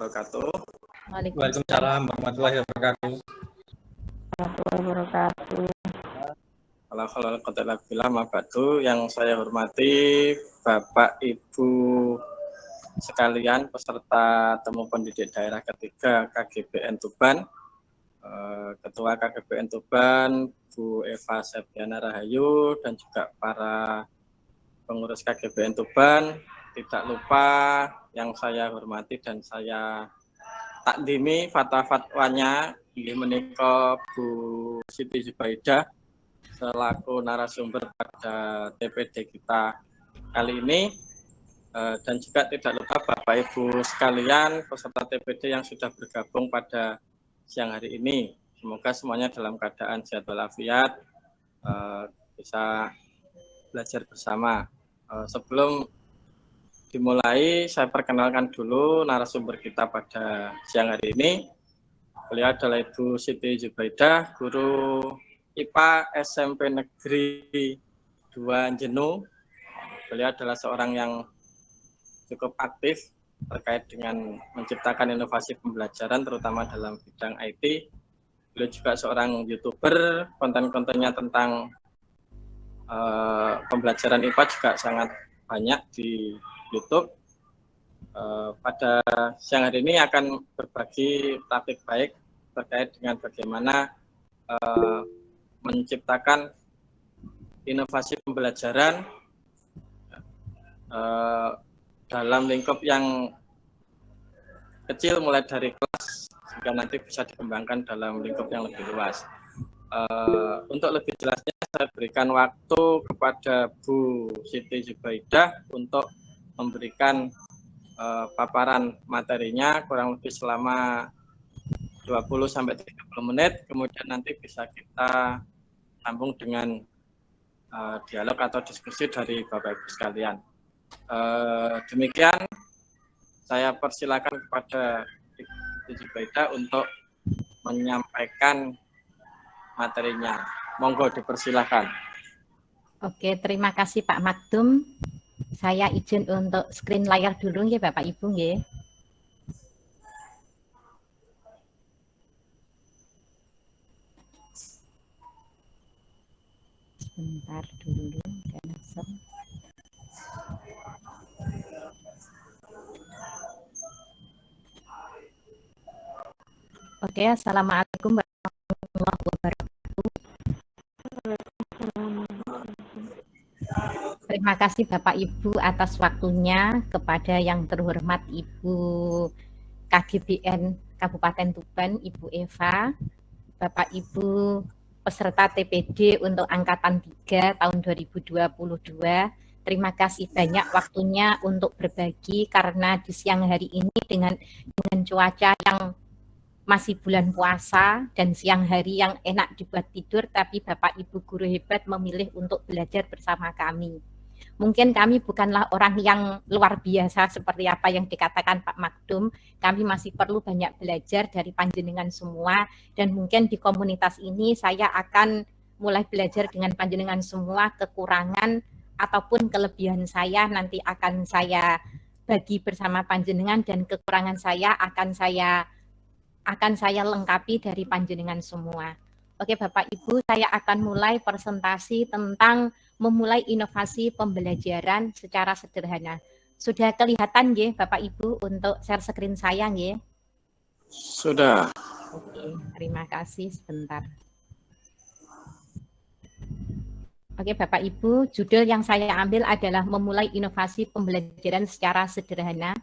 wabarakatuh. Waalaikumsalam warahmatullahi wabarakatuh. Yang saya hormati Bapak Ibu sekalian peserta temu pendidik daerah ketiga KGBN Tuban, Ketua KGBN Tuban Bu Eva Septiana Rahayu dan juga para pengurus KGBN Tuban. Tidak lupa yang saya hormati dan saya takdimi fatwa-fatwanya menika Bu Siti Zubaidah selaku narasumber pada TPD kita kali ini, dan juga tidak lupa Bapak Ibu sekalian peserta TPD yang sudah bergabung pada siang hari ini. Semoga semuanya dalam keadaan sehat walafiat, bisa belajar bersama. Sebelum dimulai, saya perkenalkan dulu narasumber kita pada siang hari ini. Beliau adalah Ibu Siti Zubaidah, guru IPA SMP Negeri 2 Jenu. Beliau adalah seorang yang cukup aktif terkait dengan menciptakan inovasi pembelajaran, terutama dalam bidang IT. Beliau juga seorang YouTuber, konten-kontennya tentang pembelajaran IPA juga sangat banyak di YouTube. Pada siang hari ini akan berbagi topik baik terkait dengan bagaimana menciptakan inovasi pembelajaran dalam lingkup yang kecil mulai dari kelas sehingga nanti bisa dikembangkan dalam lingkup yang lebih luas. Untuk lebih jelasnya saya berikan waktu kepada Bu Siti Zubaidah untuk memberikan paparan materinya kurang lebih selama 20-30 menit, kemudian nanti bisa kita sambung dengan dialog atau diskusi dari Bapak Ibu sekalian. Demikian saya persilakan kepada Ibu Zubaidah untuk menyampaikan materinya. Monggo dipersilakan. Oke, terima kasih Pak Makdum. Saya izin untuk screen layar dulu ya Bapak Ibu ya. Sebentar dulu, langsung. Oke, assalamualaikum warahmatullahi wabarakatuh. Terima kasih Bapak Ibu atas waktunya, kepada yang terhormat Ibu KGBN Kabupaten Tuban, Ibu Eva, Bapak Ibu peserta TPD untuk Angkatan 3 tahun 2022. Terima kasih banyak waktunya untuk berbagi karena di siang hari ini dengan cuaca yang masih bulan puasa dan siang hari yang enak dibuat tidur, tapi Bapak Ibu guru hebat memilih untuk belajar bersama kami. Mungkin kami bukanlah orang yang luar biasa seperti apa yang dikatakan Pak Makdum. Kami masih perlu banyak belajar dari panjenengan semua, dan mungkin di komunitas ini saya akan mulai belajar dengan panjenengan semua. Kekurangan ataupun kelebihan saya nanti akan saya bagi bersama panjenengan, dan kekurangan saya akan saya lengkapi dari panjenengan semua. Oke Bapak Ibu, saya akan mulai presentasi tentang memulai inovasi pembelajaran secara sederhana. Sudah kelihatan nggih Bapak Ibu untuk share screen saya nggih? Sudah. Oke, terima kasih sebentar. Oke Bapak Ibu, judul yang saya ambil adalah memulai inovasi pembelajaran secara sederhana.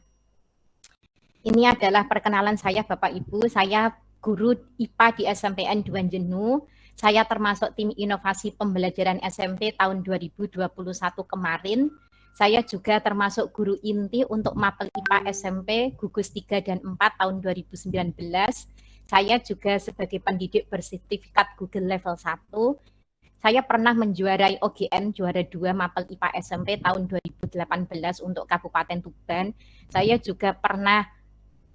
Ini adalah perkenalan saya Bapak Ibu. Saya guru IPA di SMPN 2 Jenu. Saya termasuk tim inovasi pembelajaran SMP tahun 2021 kemarin. Saya juga termasuk guru inti untuk Mapel IPA SMP gugus 3 dan 4 tahun 2019. Saya juga sebagai pendidik bersertifikat Google level 1. Saya pernah menjuarai OGN juara 2 Mapel IPA SMP tahun 2018 untuk Kabupaten Tuban. Saya juga pernah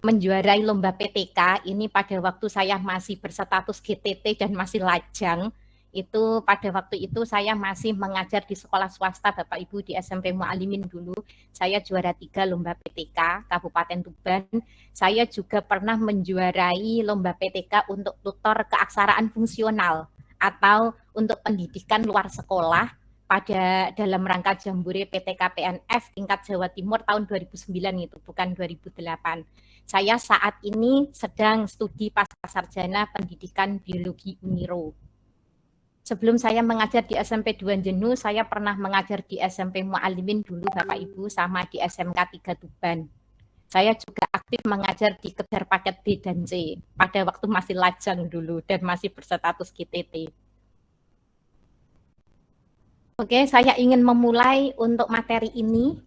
menjuarai lomba PTK ini pada waktu saya masih berstatus GTT dan masih lajang. Itu pada waktu itu saya masih mengajar di sekolah swasta Bapak Ibu di SMP Mualimin dulu. Saya juara 3 lomba PTK Kabupaten Tuban. Saya juga pernah menjuarai lomba PTK untuk tutor keaksaraan fungsional atau untuk pendidikan luar sekolah pada dalam rangka Jambore PTK PNF tingkat Jawa Timur tahun 2009 itu, bukan 2008. Saya saat ini sedang studi pascasarjana pendidikan biologi Uniro. Sebelum saya mengajar di SMP Duanjenu, saya pernah mengajar di SMP Mualimin dulu Bapak Ibu, sama di SMK 3 Tuban. Saya juga aktif mengajar di Kejar Paket B dan C pada waktu masih lajang dulu dan masih berstatus GTT. Oke, saya ingin memulai untuk materi ini.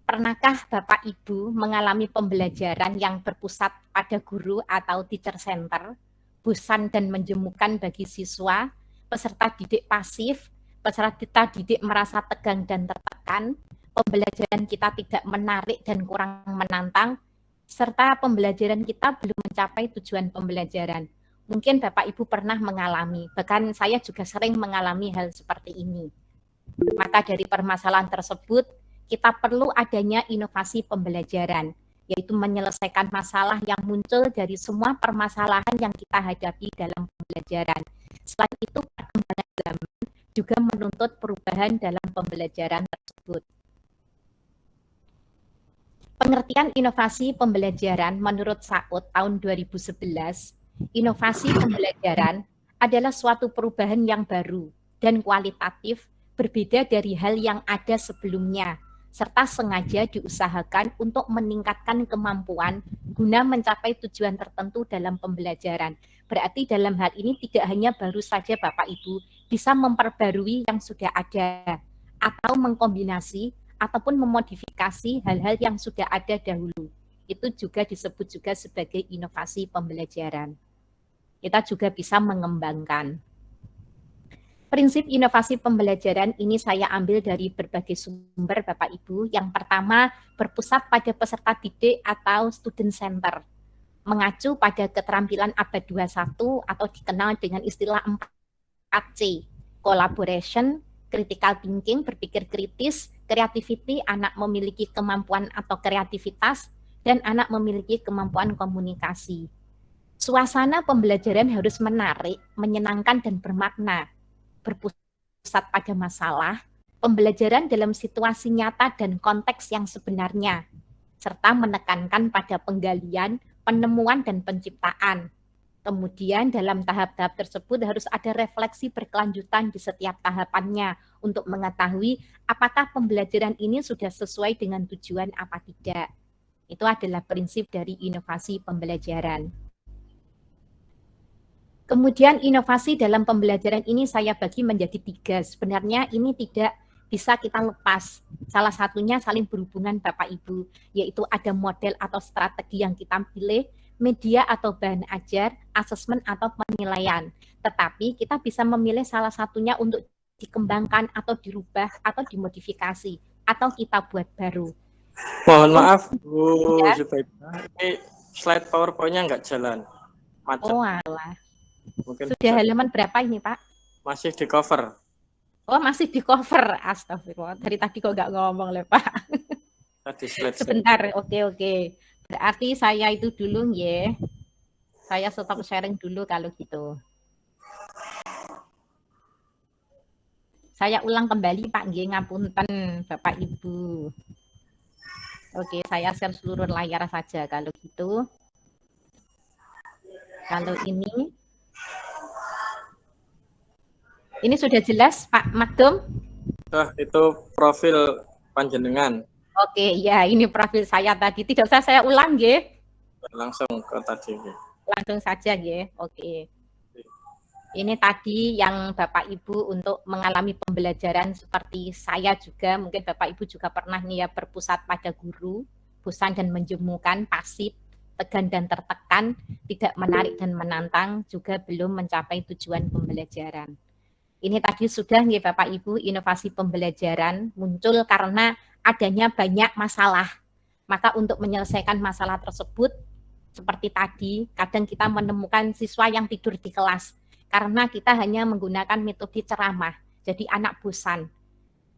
Pernahkah Bapak Ibu mengalami pembelajaran yang berpusat pada guru atau teacher center, bosan dan menjemukan bagi siswa, peserta didik pasif, peserta didik merasa tegang dan tertekan, pembelajaran kita tidak menarik dan kurang menantang, serta pembelajaran kita belum mencapai tujuan pembelajaran? Mungkin Bapak Ibu pernah mengalami, bahkan saya juga sering mengalami hal seperti ini. Maka dari permasalahan tersebut, kita perlu adanya inovasi pembelajaran, yaitu menyelesaikan masalah yang muncul dari semua permasalahan yang kita hadapi dalam pembelajaran. Selain itu, perkembangan zaman juga menuntut perubahan dalam pembelajaran tersebut. Pengertian inovasi pembelajaran menurut Saud tahun 2011, inovasi pembelajaran adalah suatu perubahan yang baru dan kualitatif berbeda dari hal yang ada sebelumnya, serta sengaja diusahakan untuk meningkatkan kemampuan guna mencapai tujuan tertentu dalam pembelajaran. Berarti dalam hal ini tidak hanya baru saja Bapak Ibu bisa memperbarui yang sudah ada, atau mengkombinasi ataupun memodifikasi hal-hal yang sudah ada dahulu. Itu juga disebut juga sebagai inovasi pembelajaran. Kita juga bisa mengembangkan. Prinsip inovasi pembelajaran ini saya ambil dari berbagai sumber Bapak Ibu. Yang pertama, berpusat pada peserta didik atau student center, mengacu pada keterampilan abad 21 atau dikenal dengan istilah 4C, collaboration, critical thinking, berpikir kritis, creativity, anak memiliki kemampuan atau kreativitas, dan anak memiliki kemampuan komunikasi. Suasana pembelajaran harus menarik, menyenangkan, dan bermakna, berpusat pada masalah, pembelajaran dalam situasi nyata dan konteks yang sebenarnya, serta menekankan pada penggalian, penemuan, dan penciptaan. Kemudian dalam tahap-tahap tersebut harus ada refleksi berkelanjutan di setiap tahapannya untuk mengetahui apakah pembelajaran ini sudah sesuai dengan tujuan apa tidak. Itu adalah prinsip dari inovasi pembelajaran. Kemudian inovasi dalam pembelajaran ini saya bagi menjadi 3. Sebenarnya ini tidak bisa kita lepas. Salah satunya saling berhubungan Bapak Ibu, yaitu ada model atau strategi yang kita pilih, media atau bahan ajar, asesmen atau penilaian. Tetapi kita bisa memilih salah satunya untuk dikembangkan atau dirubah atau dimodifikasi atau kita buat baru. Mohon maaf Bu Zubaida, ini slide PowerPoint-nya nggak jalan. Macet. Oh alah. Mungkin sudah halaman berapa ini Pak? Masih di cover. Oh masih di cover, astagfirullah. Dari tadi kok nggak ngomong lho Pak. Tadi slide. Sebentar, oke. Berarti saya itu dulu ya. Saya stop sharing dulu kalau gitu. Saya ulang kembali Pak nggih, ngapunten Bapak Ibu. Oke, saya share seluruh layar saja kalau gitu. Kalau ini sudah jelas Pak Magdum? Itu profil panjenengan. Oke, ya ini profil saya tadi. Tidak usah saya ulang ya. Langsung ke tadi. Langsung saja ya. Oke. Ini tadi yang Bapak Ibu untuk mengalami pembelajaran seperti saya juga, mungkin Bapak Ibu juga pernah nih ya berpusat pada guru, bosan dan menjemukan, pasif, tegang dan tertekan, tidak menarik dan menantang, juga belum mencapai tujuan pembelajaran. Ini tadi sudah nih Bapak Ibu, inovasi pembelajaran muncul karena adanya banyak masalah. Maka untuk menyelesaikan masalah tersebut, seperti tadi, kadang kita menemukan siswa yang tidur di kelas. karena kita hanya menggunakan metode ceramah, jadi anak bosan.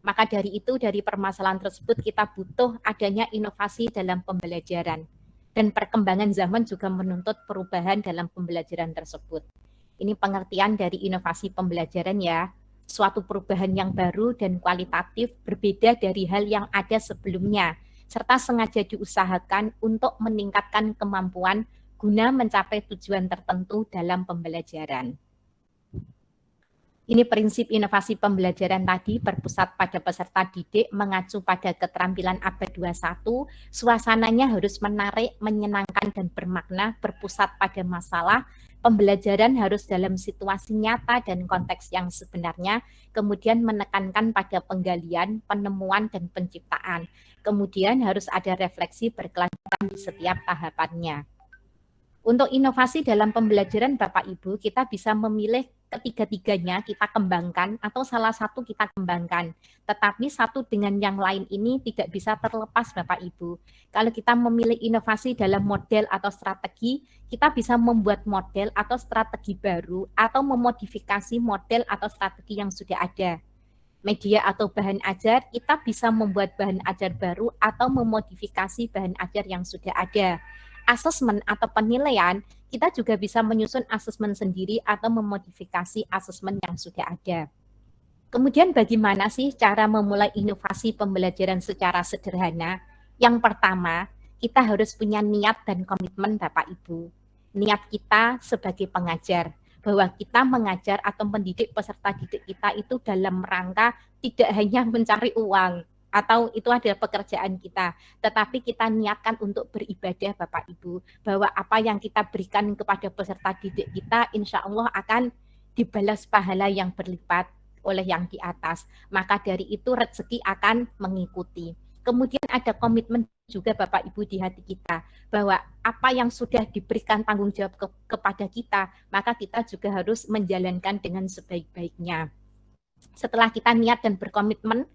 Maka dari itu, dari permasalahan tersebut kita butuh adanya inovasi dalam pembelajaran. Dan perkembangan zaman juga menuntut perubahan dalam pembelajaran tersebut. Ini pengertian dari inovasi pembelajaran ya, suatu perubahan yang baru dan kualitatif berbeda dari hal yang ada sebelumnya, serta sengaja diusahakan untuk meningkatkan kemampuan guna mencapai tujuan tertentu dalam pembelajaran. Ini prinsip inovasi pembelajaran tadi berpusat pada peserta didik, mengacu pada keterampilan abad 21, suasananya harus menarik, menyenangkan, dan bermakna, berpusat pada masalah, pembelajaran harus dalam situasi nyata dan konteks yang sebenarnya, kemudian menekankan pada penggalian, penemuan, dan penciptaan. Kemudian harus ada refleksi berkelanjutan di setiap tahapannya. Untuk inovasi dalam pembelajaran Bapak Ibu, kita bisa memilih ketiga-tiganya kita kembangkan atau salah satu kita kembangkan. Tetapi satu dengan yang lain ini tidak bisa terlepas Bapak Ibu. Kalau kita memilih inovasi dalam model atau strategi, kita bisa membuat model atau strategi baru atau memodifikasi model atau strategi yang sudah ada. Media atau bahan ajar, kita bisa membuat bahan ajar baru atau memodifikasi bahan ajar yang sudah ada. Asesmen atau penilaian, kita juga bisa menyusun asesmen sendiri atau memodifikasi asesmen yang sudah ada. Kemudian bagaimana sih cara memulai inovasi pembelajaran secara sederhana? Yang pertama, kita harus punya niat dan komitmen Bapak Ibu. Niat kita sebagai pengajar, bahwa kita mengajar atau mendidik peserta didik kita itu dalam rangka tidak hanya mencari uang, atau itu adalah pekerjaan kita, tetapi kita niatkan untuk beribadah Bapak Ibu, bahwa apa yang kita berikan kepada peserta didik kita insya Allah akan dibalas pahala yang berlipat oleh yang di atas. Maka dari itu rezeki akan mengikuti. Kemudian ada komitmen juga Bapak Ibu di hati kita, bahwa apa yang sudah diberikan tanggung jawab kepada kita, maka kita juga harus menjalankan dengan sebaik-baiknya. Setelah kita niat dan berkomitmen,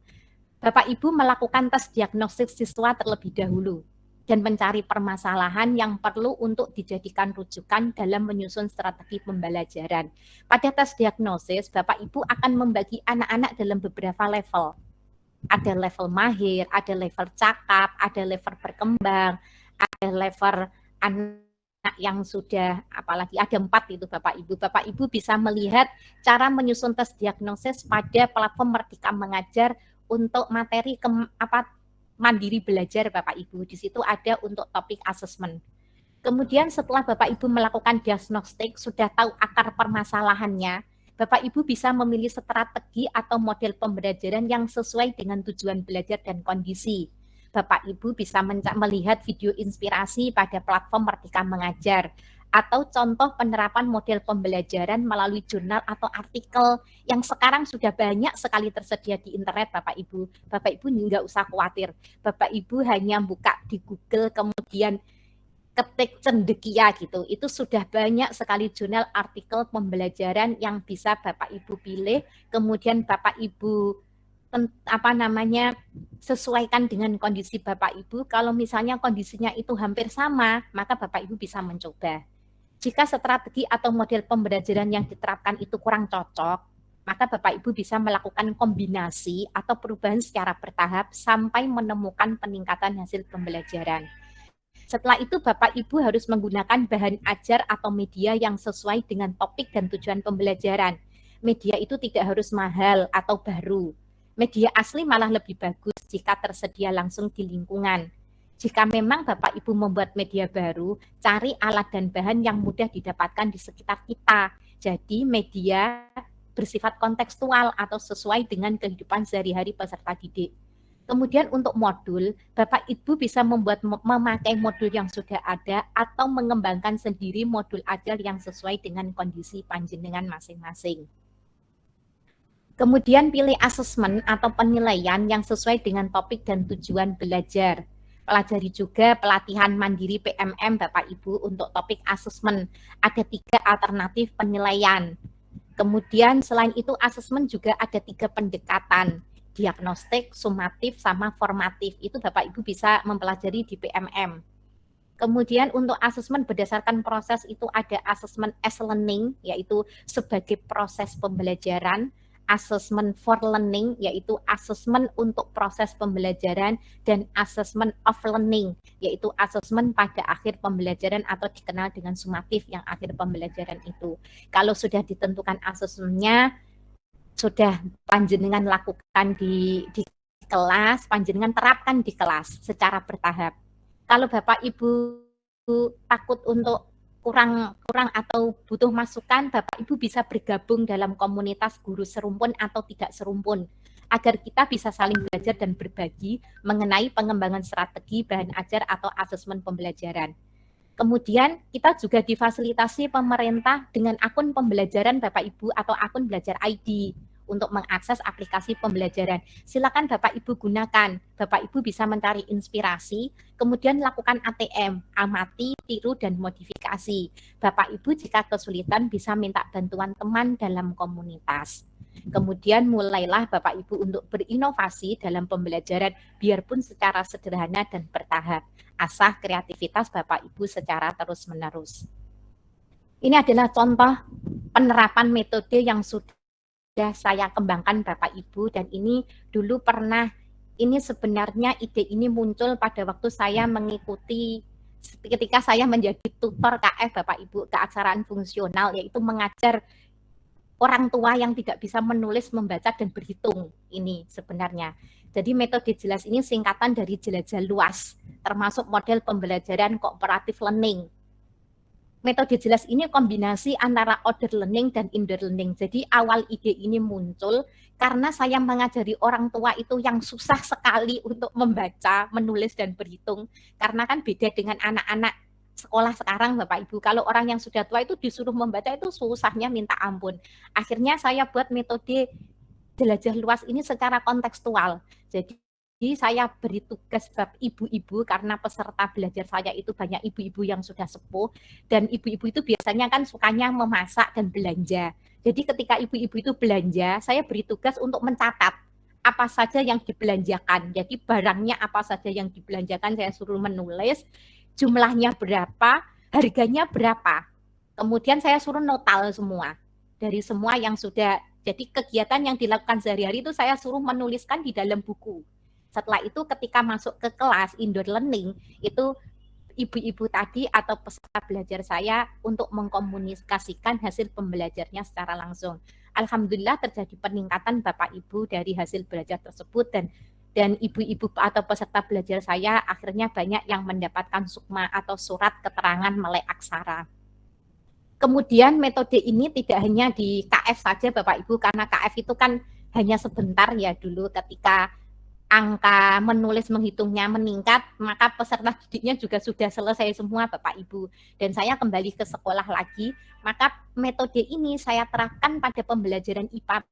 Bapak Ibu melakukan tes diagnosis siswa terlebih dahulu dan mencari permasalahan yang perlu untuk dijadikan rujukan dalam menyusun strategi pembelajaran. Pada tes diagnosis, Bapak Ibu akan membagi anak-anak dalam beberapa level. Ada level mahir, ada level cakap, ada level berkembang, ada level anak yang sudah, apalagi ada 4 itu Bapak Ibu. Bapak Ibu bisa melihat cara menyusun tes diagnosis pada platform Merdeka Mengajar untuk materi mandiri belajar Bapak Ibu. Di situ ada untuk topik assessment. Kemudian setelah Bapak Ibu melakukan diagnostik, sudah tahu akar permasalahannya, Bapak Ibu bisa memilih strategi atau model pembelajaran yang sesuai dengan tujuan belajar dan kondisi. Bapak Ibu bisa melihat video inspirasi pada platform Merdeka Mengajar, atau contoh penerapan model pembelajaran melalui jurnal atau artikel yang sekarang sudah banyak sekali tersedia di internet Bapak Ibu. Bapak Ibu nggak usah khawatir. Bapak Ibu hanya buka di Google, kemudian ketik cendekia gitu. Itu sudah banyak sekali jurnal artikel pembelajaran yang bisa Bapak Ibu pilih, kemudian Bapak Ibu sesuaikan dengan kondisi Bapak Ibu. Kalau misalnya kondisinya itu hampir sama, maka Bapak Ibu bisa mencoba. Jika strategi atau model pembelajaran yang diterapkan itu kurang cocok, maka Bapak Ibu bisa melakukan kombinasi atau perubahan secara bertahap sampai menemukan peningkatan hasil pembelajaran. Setelah itu Bapak Ibu harus menggunakan bahan ajar atau media yang sesuai dengan topik dan tujuan pembelajaran. Media itu tidak harus mahal atau baru. Media asli malah lebih bagus jika tersedia langsung di lingkungan. Jika memang Bapak Ibu membuat media baru, cari alat dan bahan yang mudah didapatkan di sekitar kita. Jadi media bersifat kontekstual atau sesuai dengan kehidupan sehari-hari peserta didik. Kemudian untuk modul, Bapak Ibu bisa memakai modul yang sudah ada atau mengembangkan sendiri modul ajar yang sesuai dengan kondisi panjenengan masing-masing. Kemudian pilih asesmen atau penilaian yang sesuai dengan topik dan tujuan belajar. Pelajari juga pelatihan mandiri PMM Bapak Ibu untuk topik asesmen. Ada 3 alternatif penilaian. Kemudian selain itu asesmen juga ada 3 pendekatan. Diagnostik, sumatif, sama formatif. Itu Bapak Ibu bisa mempelajari di PMM. Kemudian untuk asesmen berdasarkan proses itu ada asesmen as learning, yaitu sebagai proses pembelajaran, asesmen for learning, yaitu asesmen untuk proses pembelajaran, dan asesmen of learning, yaitu asesmen pada akhir pembelajaran atau dikenal dengan sumatif yang akhir pembelajaran itu. Kalau sudah ditentukan asesmennya, sudah panjenengan lakukan di kelas, panjenengan terapkan di kelas secara bertahap. Kalau Bapak Ibu takut untuk kurang atau butuh masukan, Bapak Ibu bisa bergabung dalam komunitas guru serumpun atau tidak serumpun, agar kita bisa saling belajar dan berbagi mengenai pengembangan strategi, bahan ajar, atau asesmen pembelajaran. Kemudian kita juga difasilitasi pemerintah dengan akun pembelajaran Bapak Ibu atau akun belajar ID untuk mengakses aplikasi pembelajaran. Silakan Bapak Ibu gunakan. Bapak Ibu bisa mencari inspirasi, kemudian lakukan ATM, amati, tiru, dan modifikasi. Bapak Ibu jika kesulitan bisa minta bantuan teman dalam komunitas. Kemudian mulailah Bapak Ibu untuk berinovasi dalam pembelajaran biarpun secara sederhana dan bertahap. Asah kreativitas Bapak Ibu secara terus-menerus. Ini adalah contoh penerapan metode yang sudah saya kembangkan Bapak Ibu, dan ini dulu pernah, ini sebenarnya ide ini muncul pada waktu saya mengikuti ketika saya menjadi tutor KF Bapak Ibu, keaksaraan fungsional, yaitu mengajar orang tua yang tidak bisa menulis, membaca, dan berhitung ini sebenarnya. Jadi metode jelas ini singkatan dari jelajah luas, termasuk model pembelajaran kooperatif learning. Metode jelas ini kombinasi antara order learning dan indoor learning. Jadi awal ide ini muncul karena saya mengajari orang tua itu yang susah sekali untuk membaca, menulis, dan berhitung. Karena kan beda dengan anak-anak sekolah sekarang Bapak Ibu. Kalau orang yang sudah tua itu disuruh membaca itu susahnya minta ampun. Akhirnya saya buat metode jelajah luas ini secara kontekstual. Jadi saya beri tugas bab ibu-ibu karena peserta belajar saya itu banyak ibu-ibu yang sudah sepuh, dan ibu-ibu itu biasanya kan sukanya memasak dan belanja. Jadi ketika ibu-ibu itu belanja, saya beri tugas untuk mencatat apa saja yang dibelanjakan. Jadi barangnya apa saja yang dibelanjakan saya suruh menulis, jumlahnya berapa, harganya berapa. Kemudian saya suruh notal semua. Dari semua yang sudah, jadi kegiatan yang dilakukan sehari-hari itu saya suruh menuliskan di dalam buku. Setelah itu ketika masuk ke kelas indoor learning, itu ibu-ibu tadi atau peserta belajar saya untuk mengkomunikasikan hasil pembelajarnya secara langsung. Alhamdulillah terjadi peningkatan Bapak Ibu dari hasil belajar tersebut, dan ibu-ibu atau peserta belajar saya akhirnya banyak yang mendapatkan sukma atau surat keterangan melek aksara. Kemudian metode ini tidak hanya di KF saja Bapak Ibu, karena KF itu kan hanya sebentar ya dulu, ketika angka menulis menghitungnya meningkat, maka peserta didiknya juga sudah selesai semua Bapak Ibu. Dan saya kembali ke sekolah lagi, maka metode ini saya terapkan pada pembelajaran IPA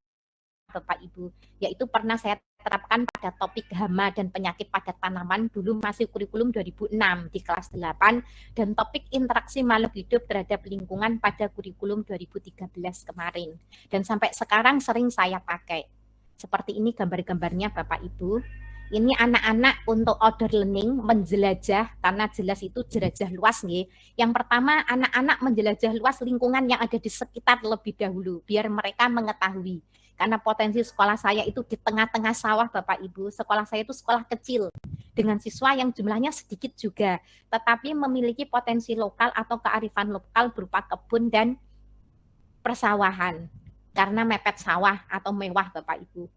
Bapak Ibu, yaitu pernah saya terapkan pada topik hama dan penyakit pada tanaman, dulu masih kurikulum 2006 di kelas 8, dan topik interaksi makhluk hidup terhadap lingkungan pada kurikulum 2013 kemarin. Dan sampai sekarang sering saya pakai. Seperti ini gambar-gambarnya Bapak Ibu. Ini anak-anak untuk order learning menjelajah, karena jelas itu jelajah luas nih. Yang pertama, anak-anak menjelajah luas lingkungan yang ada di sekitar lebih dahulu, biar mereka mengetahui. Karena potensi sekolah saya itu di tengah-tengah sawah Bapak Ibu. Sekolah saya itu sekolah kecil dengan siswa yang jumlahnya sedikit juga, tetapi memiliki potensi lokal atau kearifan lokal berupa kebun dan persawahan. Karena mepet sawah atau mewah Bapak Ibu.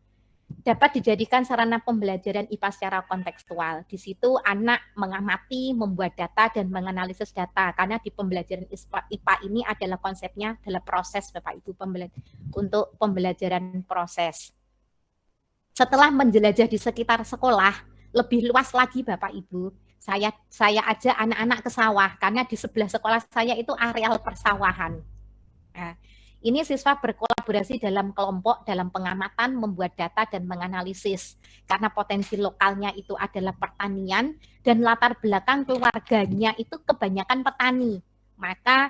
Dapat dijadikan sarana pembelajaran IPA secara kontekstual. Di situ anak mengamati, membuat data, dan menganalisis data. Karena di pembelajaran IPA ini adalah konsepnya adalah proses Bapak Ibu, untuk pembelajaran proses. Setelah menjelajah di sekitar sekolah, lebih luas lagi Bapak Ibu, saya ajak anak-anak ke sawah, karena di sebelah sekolah saya itu areal persawahan. Nah, ini siswa berkolaborasi dalam kelompok, dalam pengamatan, membuat data, dan menganalisis. Karena potensi lokalnya itu adalah pertanian, dan latar belakang keluarganya itu kebanyakan petani. Maka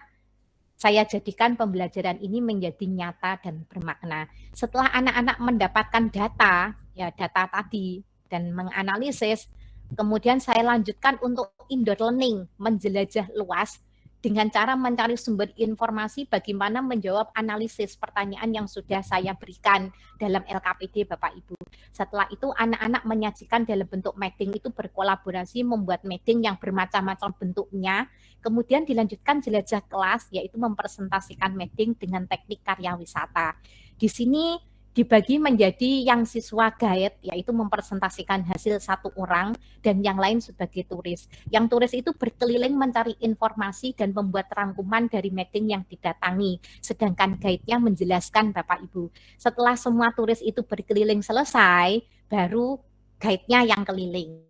saya jadikan pembelajaran ini menjadi nyata dan bermakna. Setelah anak-anak mendapatkan data, ya data tadi, dan menganalisis, Kemudian saya lanjutkan untuk indoor learning, menjelajah luas dengan cara mencari sumber informasi bagaimana menjawab analisis pertanyaan yang sudah saya berikan dalam LKPD Bapak Ibu. Setelah itu anak-anak menyajikan dalam bentuk mapping, itu berkolaborasi membuat mapping yang bermacam-macam bentuknya. Kemudian dilanjutkan jelajah kelas, yaitu mempresentasikan mapping dengan teknik karya wisata. Di sini dibagi menjadi yang siswa guide, yaitu mempresentasikan hasil satu orang, dan yang lain sebagai turis. Yang turis itu berkeliling mencari informasi dan membuat rangkuman dari mapping yang didatangi, sedangkan guide-nya menjelaskan Bapak Ibu. Setelah semua turis itu berkeliling selesai, baru guide-nya yang keliling.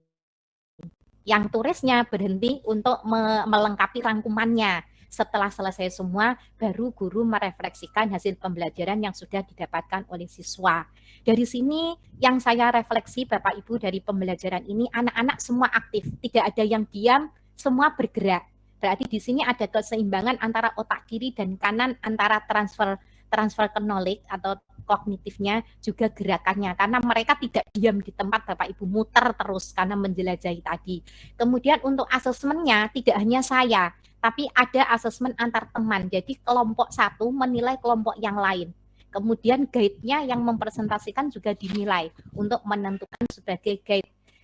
Yang turisnya berhenti untuk melengkapi rangkumannya. Setelah selesai semua, baru guru merefleksikan hasil pembelajaran yang sudah didapatkan oleh siswa. Dari sini yang saya refleksi Bapak Ibu dari pembelajaran ini, anak-anak semua aktif, tidak ada yang diam, semua bergerak. Berarti di sini ada keseimbangan antara otak kiri dan kanan, antara transfer knowledge atau kognitifnya juga gerakannya, karena mereka tidak diam di tempat Bapak Ibu, muter terus karena menjelajahi tadi. Kemudian untuk asesmennya tidak hanya saya, tapi ada asesmen antar teman. Jadi kelompok satu menilai kelompok yang lain. Kemudian guide-nya yang mempresentasikan juga dinilai untuk menentukan sebagai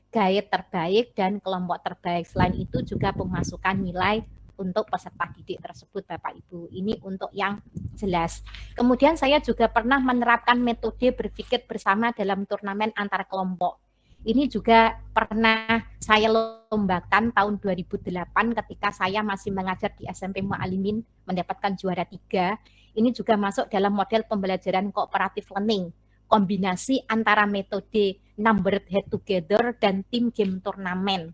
guide terbaik dan kelompok terbaik. Selain itu juga pemasukan nilai untuk peserta didik tersebut Bapak Ibu. Ini untuk yang jelas. Kemudian saya juga pernah menerapkan metode berpikir bersama dalam turnamen antar kelompok. Ini juga pernah saya lombakan tahun 2008 ketika saya masih mengajar di SMP Mu'alimin, mendapatkan juara 3. Ini juga masuk dalam model pembelajaran cooperative learning, kombinasi antara metode numbered head together dan team game turnamen.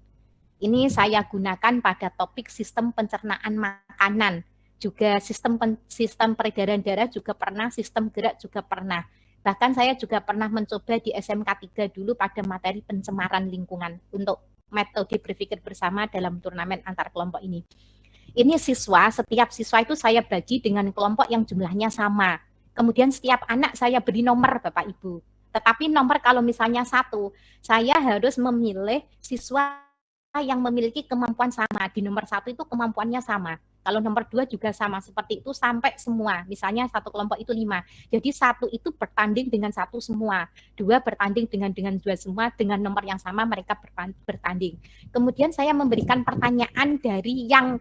Ini saya gunakan pada topik sistem pencernaan makanan, juga sistem peredaran darah juga pernah, sistem gerak juga pernah. Bahkan saya juga pernah mencoba di SMK 3 dulu pada materi pencemaran lingkungan untuk metode berpikir bersama dalam turnamen antar kelompok ini. Ini siswa, setiap siswa itu saya bagi dengan kelompok yang jumlahnya sama. Kemudian setiap anak saya beri nomor Bapak Ibu. Tetapi nomor kalau misalnya 1, saya harus memilih siswa yang memiliki kemampuan sama. Di nomor 1 itu kemampuannya sama. Kalau nomor 2 juga sama, seperti itu sampai semua. Misalnya satu kelompok itu 5. Jadi 1 itu bertanding dengan 1 semua. 2 bertanding dengan 2 semua, dengan nomor yang sama mereka bertanding. Kemudian saya memberikan pertanyaan dari yang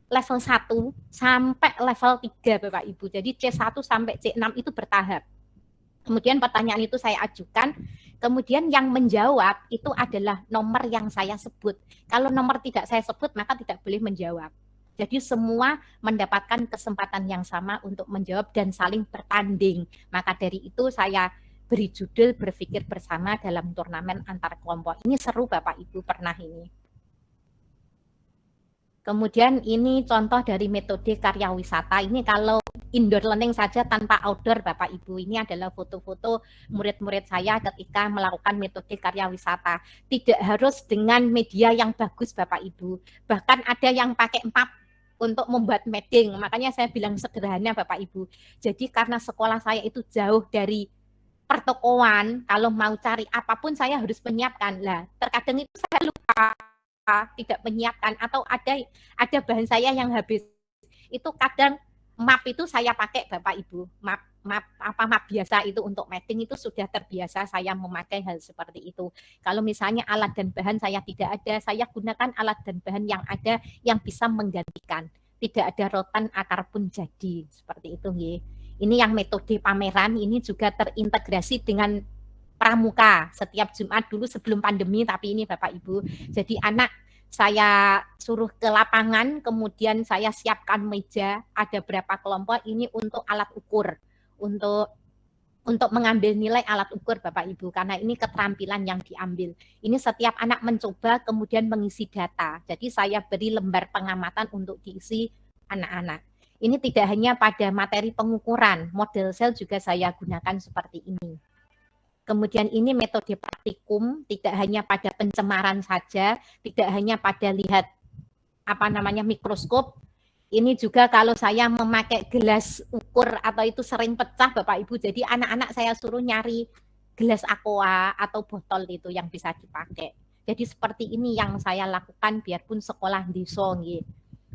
level 1 sampai level 3 Bapak Ibu. Jadi C1 sampai C6 itu bertahap. Kemudian pertanyaan itu saya ajukan, kemudian yang menjawab itu adalah nomor yang saya sebut. Kalau nomor tidak saya sebut, maka tidak boleh menjawab. Jadi semua mendapatkan kesempatan yang sama untuk menjawab dan saling bertanding. Maka dari itu saya beri judul berpikir bersama dalam turnamen antar kelompok. Ini seru Bapak Ibu, pernah ini. Kemudian ini contoh dari metode karya wisata. Ini kalau indoor learning saja tanpa outdoor Bapak Ibu. Ini adalah foto-foto murid-murid saya ketika melakukan metode karya wisata. Tidak harus dengan media yang bagus Bapak Ibu. Bahkan ada yang pakai map untuk membuat mapping. Makanya saya bilang sederhana Bapak Ibu. Jadi karena sekolah saya itu jauh dari pertokoan, kalau mau cari apapun saya harus menyiapkan. Lah, terkadang itu saya lupa, tidak menyiapkan, atau ada bahan saya yang habis. Itu kadang map itu saya pakai Bapak Ibu. Map biasa itu untuk mapping itu sudah terbiasa saya memakai hal seperti itu. Kalau misalnya alat dan bahan saya tidak ada, saya gunakan alat dan bahan yang ada yang bisa menggantikan. Tidak ada rotan akar pun jadi, seperti itu nggih. Ini yang metode pameran, ini juga terintegrasi dengan pramuka setiap Jumat dulu sebelum pandemi, tapi ini Bapak Ibu. Jadi anak saya suruh ke lapangan, kemudian saya siapkan meja, ada berapa kelompok, ini untuk alat ukur, untuk mengambil nilai alat ukur Bapak Ibu, karena ini keterampilan yang diambil. Ini setiap anak mencoba kemudian mengisi data. Jadi saya beri lembar pengamatan untuk diisi anak-anak. Ini tidak hanya pada materi pengukuran, model sel juga saya gunakan seperti ini. Kemudian ini metode praktikum, tidak hanya pada pencemaran saja, tidak hanya pada lihat mikroskop. Ini juga kalau saya memakai gelas ukur atau itu sering pecah Bapak Ibu, jadi anak-anak saya suruh nyari gelas aqua atau botol itu yang bisa dipakai. Jadi seperti ini yang saya lakukan biarpun sekolah desa nggih.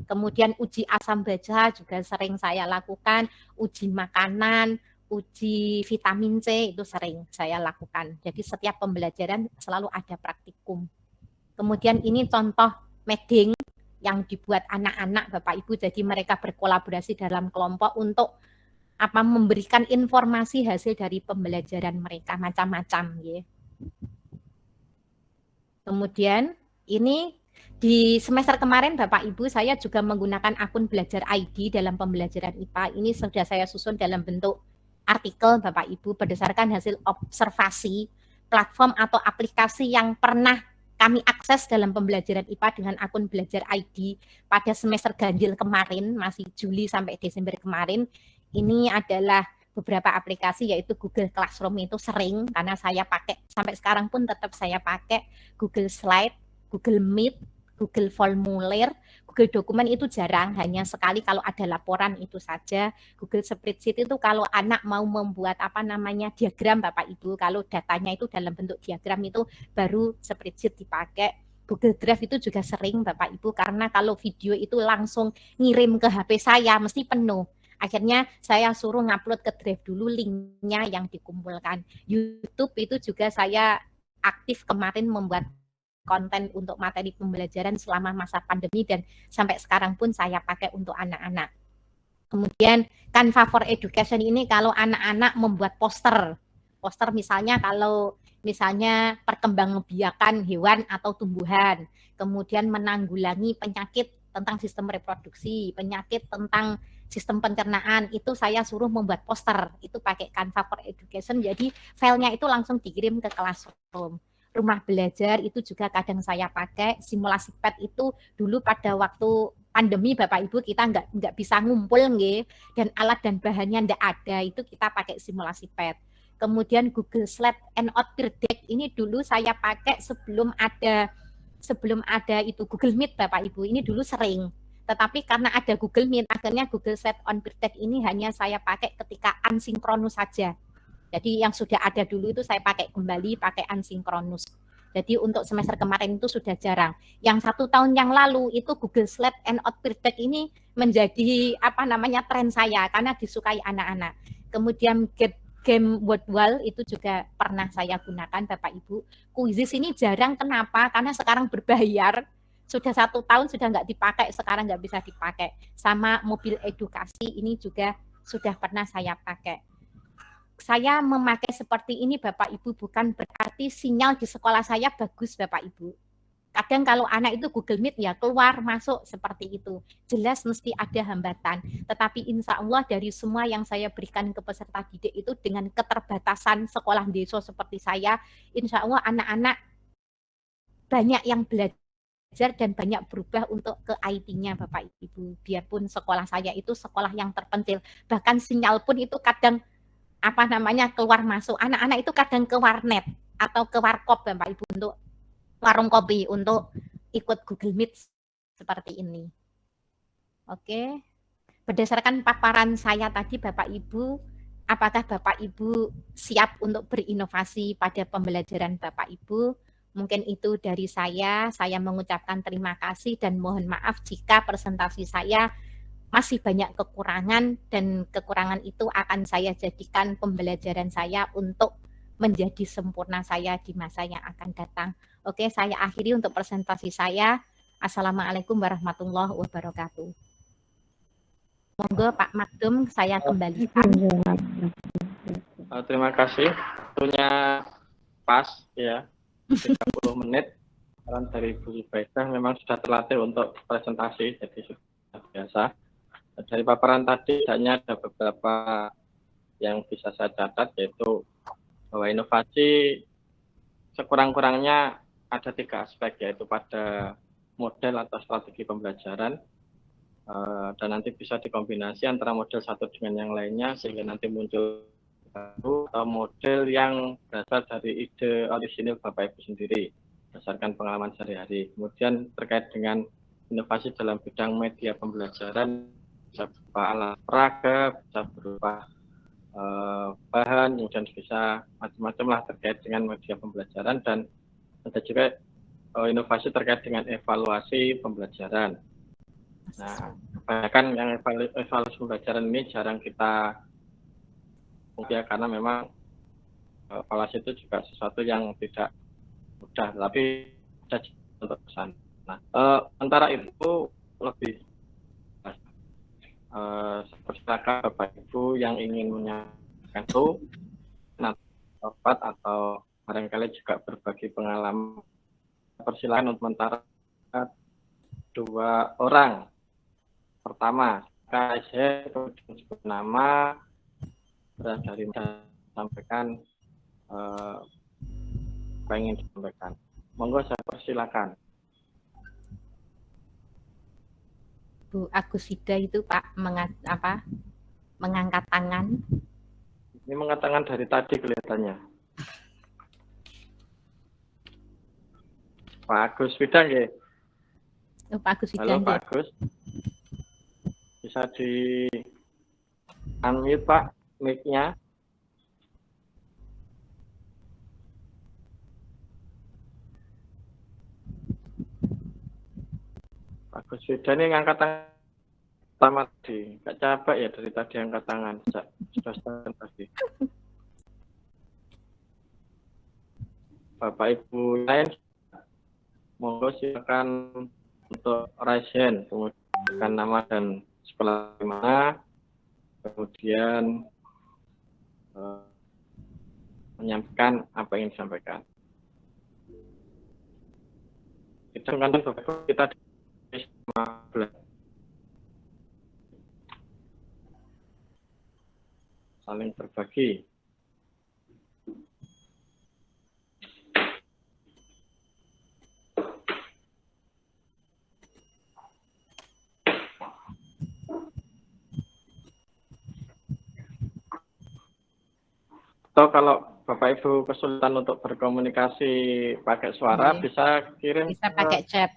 Kemudian uji asam baja juga sering saya lakukan, uji makanan, uji vitamin C itu sering saya lakukan. Jadi setiap pembelajaran selalu ada praktikum. Kemudian ini contoh meeting yang dibuat anak-anak Bapak Ibu, jadi mereka berkolaborasi dalam kelompok untuk memberikan informasi hasil dari pembelajaran mereka macam-macam ya. Kemudian ini di semester kemarin Bapak Ibu saya juga menggunakan akun belajar ID dalam pembelajaran IPA. Ini sudah saya susun dalam bentuk artikel Bapak Ibu berdasarkan hasil observasi platform atau aplikasi yang pernah kami akses dalam pembelajaran IPA dengan akun belajar ID pada semester ganjil kemarin, masih Juli sampai Desember kemarin. Ini adalah beberapa aplikasi yaitu Google Classroom itu sering karena saya pakai sampai sekarang pun tetap saya pakai Google Slide, Google Meet, Google Formulir, Google Dokumen itu jarang, hanya sekali kalau ada laporan itu saja. Google Spreadsheet itu kalau anak mau membuat diagram Bapak Ibu, kalau datanya itu dalam bentuk diagram itu baru Spreadsheet dipakai. Google Drive itu juga sering Bapak Ibu karena kalau video itu langsung ngirim ke HP saya mesti penuh. Akhirnya saya suruh ngupload ke Drive dulu linknya yang dikumpulkan. YouTube itu juga saya aktif kemarin membuat konten untuk materi pembelajaran selama masa pandemi dan sampai sekarang pun saya pakai untuk anak-anak. Kemudian Canva for Education ini kalau anak-anak membuat poster misalnya kalau perkembangbiakan hewan atau tumbuhan, kemudian menanggulangi penyakit tentang sistem reproduksi, penyakit tentang sistem pencernaan, itu saya suruh membuat poster, itu pakai Canva for Education, jadi filenya itu langsung dikirim ke Classroom. Rumah belajar itu juga kadang saya pakai, simulasi pad itu dulu pada waktu pandemi Bapak Ibu kita nggak bisa ngumpul nggih, dan alat dan bahannya nggak ada, itu kita pakai simulasi pad. Kemudian Google Slide and Output Deck ini dulu saya pakai sebelum ada itu Google Meet Bapak Ibu, ini dulu sering. Tetapi karena ada Google Meet, akhirnya Google Slide on Deck ini hanya saya pakai ketika asinkronus saja. Jadi yang sudah ada dulu itu saya pakai kembali, pakai asinkronus. Jadi untuk semester kemarin itu sudah jarang. Yang 1 tahun yang lalu itu Google Slide and Output Deck ini menjadi tren saya karena disukai anak-anak. Kemudian game word wall itu juga pernah saya gunakan Bapak Ibu. Quizzes ini jarang, kenapa? Karena sekarang berbayar. Sudah 1 tahun sudah nggak dipakai, sekarang nggak bisa dipakai. Sama mobil edukasi ini juga sudah pernah saya pakai. Saya memakai seperti ini Bapak Ibu bukan berarti sinyal di sekolah saya bagus Bapak Ibu. Kadang kalau anak itu Google Meet ya keluar masuk seperti itu. Jelas mesti ada hambatan. Tetapi insya Allah dari semua yang saya berikan ke peserta didik itu dengan keterbatasan sekolah desa seperti saya, insya Allah anak-anak banyak yang belajar dan banyak berubah untuk ke IT-nya Bapak Ibu. Biarpun sekolah saya itu sekolah yang terpencil, bahkan sinyal pun itu kadang keluar masuk. Anak-anak itu kadang ke warnet atau ke warkop Bapak Ibu untuk warung kopi untuk ikut Google Meet seperti ini. Oke. Berdasarkan paparan saya tadi Bapak Ibu, apakah Bapak Ibu siap untuk berinovasi pada pembelajaran Bapak Ibu? Mungkin itu dari saya mengucapkan terima kasih dan mohon maaf jika presentasi saya masih banyak kekurangan dan kekurangan itu akan saya jadikan pembelajaran saya untuk menjadi sempurna saya di masa yang akan datang. Oke, saya akhiri untuk presentasi saya. Assalamualaikum warahmatullahi wabarakatuh. Monggo Pak Magdum saya kembalikan. Terima kasih. Waktunya pas ya. 30 menit saran dari Bu Zubaidah memang sudah terlatih untuk presentasi, jadi sudah biasa. Dari paparan tadi hanya ada beberapa yang bisa saya catat, yaitu bahwa inovasi sekurang-kurangnya ada 3 aspek, yaitu pada model atau strategi pembelajaran, dan nanti bisa dikombinasi antara model satu dengan yang lainnya sehingga nanti muncul baru atau model yang berasal dari ide orisinil Bapak Ibu sendiri berdasarkan pengalaman sehari-hari. Kemudian terkait dengan inovasi dalam bidang media pembelajaran, bisa berupa alat peraga, bisa berupa bahan, kemudian bisa macam-macam lah terkait dengan media pembelajaran, dan ada juga inovasi terkait dengan evaluasi pembelajaran. Nah, kebanyakan yang evaluasi pembelajaran ini jarang kita ya, karena memang evaluasi itu juga sesuatu yang tidak mudah, tapi bisa untuk pesan. Nah, antara itu lebih persilakan Bapak Ibu yang ingin menyampaikan itu, dapat atau barangkali juga berbagi pengalaman. Persilakan untuk mentara 2 orang. Pertama, saya sebut nama, berasal dari sampaikan apa ingin disampaikan. Monggo saya persilakan. Bu Agusida itu Pak mengangkat tangan. Ini mengangkat tangan dari tadi kelihatannya. Pak Agus Widang ya. Oh, Pak Agus Halo Widang. Pak Agus. Bisa di unmute Pak mic-nya. Pak Agus Widang ini ngangkat tangan pertama tadi. Nggak capek ya dari tadi angkat tangan. Sudah stand tadi. Bapak Ibu lain, monggo silakan untuk raise hand, kemudian nama dan sekolah di mana, kemudian menyampaikan apa yang disampaikan. Kita kan Bapak Ibu, kita di 15. Saling berbagi. Atau kalau Bapak Ibu kesulitan untuk berkomunikasi pakai suara, bisa kirim. Bisa pakai chat.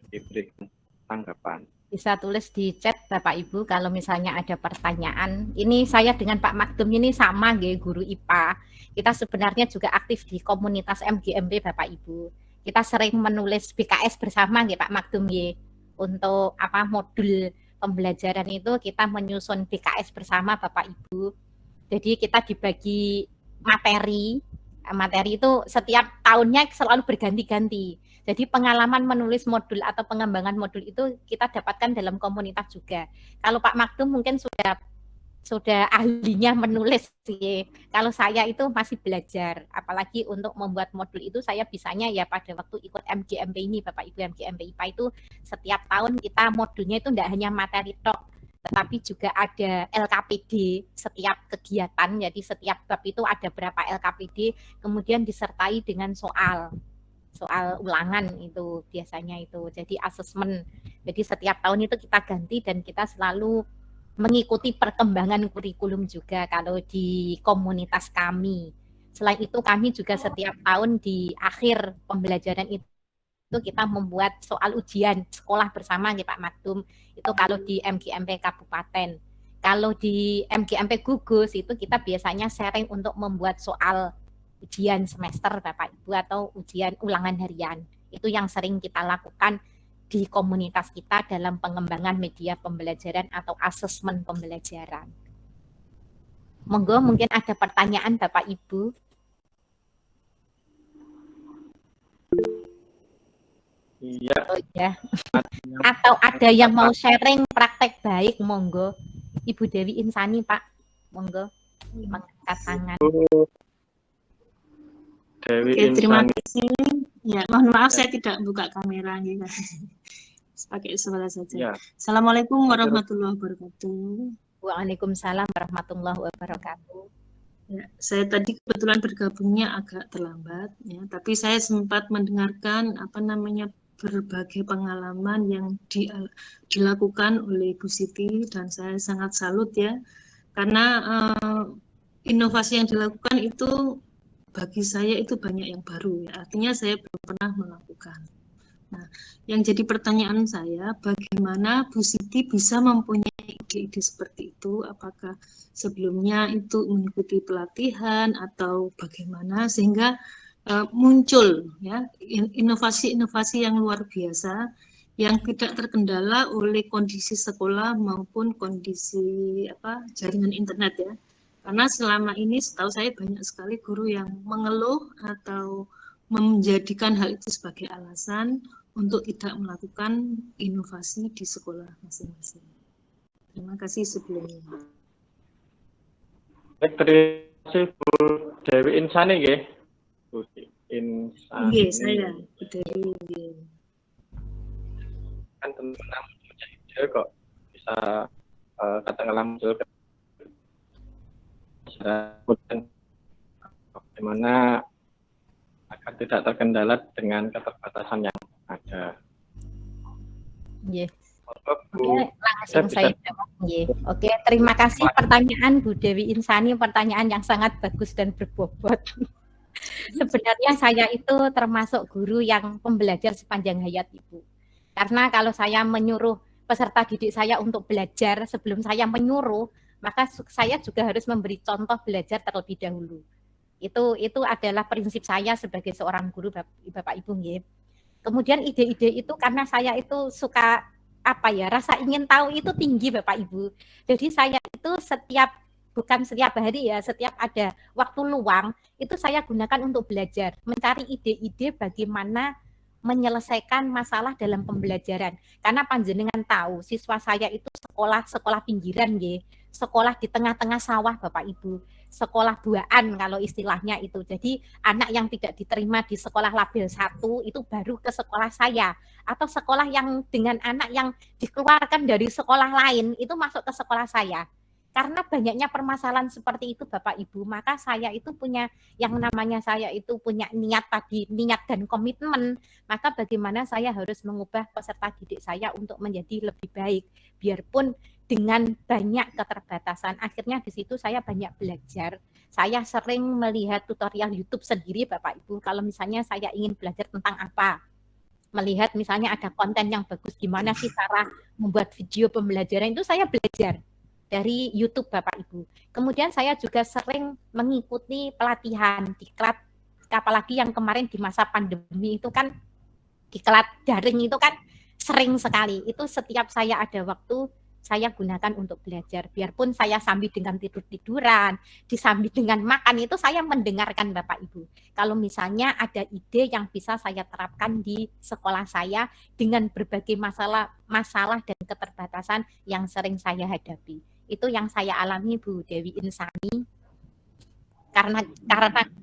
Diberikan tanggapan. Bisa tulis di chat Bapak Ibu kalau misalnya ada pertanyaan. Ini saya dengan Pak Magdum ini sama nggih, guru IPA. Kita sebenarnya juga aktif di komunitas MGMP Bapak Ibu. Kita sering menulis BKS bersama nggih Pak Magdum nggih. Untuk modul pembelajaran itu kita menyusun BKS bersama Bapak Ibu. Jadi kita dibagi materi. Materi itu setiap tahunnya selalu berganti-ganti. Jadi pengalaman menulis modul atau pengembangan modul itu kita dapatkan dalam komunitas juga. Kalau Pak Magdum mungkin sudah ahlinya menulis sih. Kalau saya itu masih belajar. Apalagi untuk membuat modul itu saya bisanya ya pada waktu ikut MGMP ini Bapak Ibu. MGMP IPA itu setiap tahun kita modulnya itu tidak hanya materi tok, tetapi juga ada LKPD setiap kegiatan. Jadi setiap bab itu ada berapa LKPD, kemudian disertai dengan soal ulangan itu biasanya itu. Jadi asesmen. Jadi setiap tahun itu kita ganti dan kita selalu mengikuti perkembangan kurikulum juga kalau di komunitas kami. Selain itu kami juga setiap tahun di akhir pembelajaran itu kita membuat soal ujian sekolah bersama nih Pak Magdum. Itu kalau di MGMP Kabupaten. Kalau di MGMP Gugus itu kita biasanya sharing untuk membuat soal ujian semester Bapak Ibu atau ujian ulangan harian. Itu yang sering kita lakukan di komunitas kita dalam pengembangan media pembelajaran atau asesmen pembelajaran. Monggo mungkin ada pertanyaan Bapak Ibu. Iya. Oh, ya. Atau ada yang mau sharing praktek baik, monggo. Ibu Dewi Insani Pak, monggo mengangkat tangan. Dewi Oke, terima Insani. kasih. Ya, mohon maaf saya tidak buka kamera gitu. Pakai suara saja. Ya. Assalamualaikum warahmatullahi wabarakatuh. Waalaikumsalam warahmatullahi wabarakatuh. Ya, saya tadi kebetulan bergabungnya agak terlambat, ya, tapi saya sempat mendengarkan berbagai pengalaman yang dilakukan oleh Bu Siti dan saya sangat salut ya, karena inovasi yang dilakukan itu bagi saya itu banyak yang baru ya, artinya saya belum pernah melakukan. Nah, yang jadi pertanyaan saya, bagaimana Bu Siti bisa mempunyai ide-ide seperti itu? Apakah sebelumnya itu mengikuti pelatihan atau bagaimana sehingga muncul ya inovasi-inovasi yang luar biasa yang tidak terkendala oleh kondisi sekolah maupun kondisi jaringan internet ya. Karena selama ini setahu saya banyak sekali guru yang mengeluh atau menjadikan hal itu sebagai alasan untuk tidak melakukan inovasi di sekolah masing-masing. Terima kasih sebelumnya. Baik, terima kasih Bu Dewi Insani nggih. Bu Insani. Nggih, saya Bu Dewi nggih. Kan teman-teman punya ide kok bisa katakanlah muncul bagaimana agar tidak terkendala dengan keterbatasan yang ada. Yeah. Oke, langsung saya jawab. Yeah. Oke, terima kasih pertanyaan Bu Dewi Insani, pertanyaan yang sangat bagus dan berbobot. Sebenarnya saya itu termasuk guru yang pembelajar sepanjang hayat Ibu. Karena kalau saya menyuruh peserta didik saya untuk belajar, sebelum saya menyuruh, maka saya juga harus memberi contoh belajar terlebih dahulu. Itu adalah prinsip saya sebagai seorang guru Bapak Ibu nggih. Kemudian ide-ide itu karena saya itu suka rasa ingin tahu itu tinggi Bapak Ibu. Jadi saya itu bukan setiap hari ya, setiap ada waktu luang itu saya gunakan untuk belajar, mencari ide-ide bagaimana menyelesaikan masalah dalam pembelajaran. Karena panjenengan tahu siswa saya itu sekolah pinggiran nggih. Sekolah di tengah-tengah sawah Bapak Ibu, sekolah buaan kalau istilahnya itu. Jadi anak yang tidak diterima di sekolah label 1 itu baru ke sekolah saya, atau sekolah yang dengan anak yang dikeluarkan dari sekolah lain itu masuk ke sekolah saya. Karena banyaknya permasalahan seperti itu Bapak Ibu, maka saya itu punya yang namanya saya itu punya niat dan komitmen. Maka bagaimana saya harus mengubah peserta didik saya untuk menjadi lebih baik, biarpun dengan banyak keterbatasan. Akhirnya di situ saya banyak belajar. Saya sering melihat tutorial YouTube sendiri Bapak Ibu. Kalau misalnya saya ingin belajar tentang apa, melihat misalnya ada konten yang bagus, gimana sih cara membuat video pembelajaran, itu saya belajar dari YouTube Bapak Ibu. Kemudian saya juga sering mengikuti pelatihan diklat, apalagi yang kemarin di masa pandemi itu kan diklat daring itu kan sering sekali. Itu setiap saya ada waktu saya gunakan untuk belajar. Biarpun saya sambil dengan tidur-tiduran, disambil dengan makan, itu saya mendengarkan Bapak Ibu. Kalau misalnya ada ide yang bisa saya terapkan di sekolah saya dengan berbagai masalah dan keterbatasan yang sering saya hadapi. Itu yang saya alami Bu Dewi Insani. Karena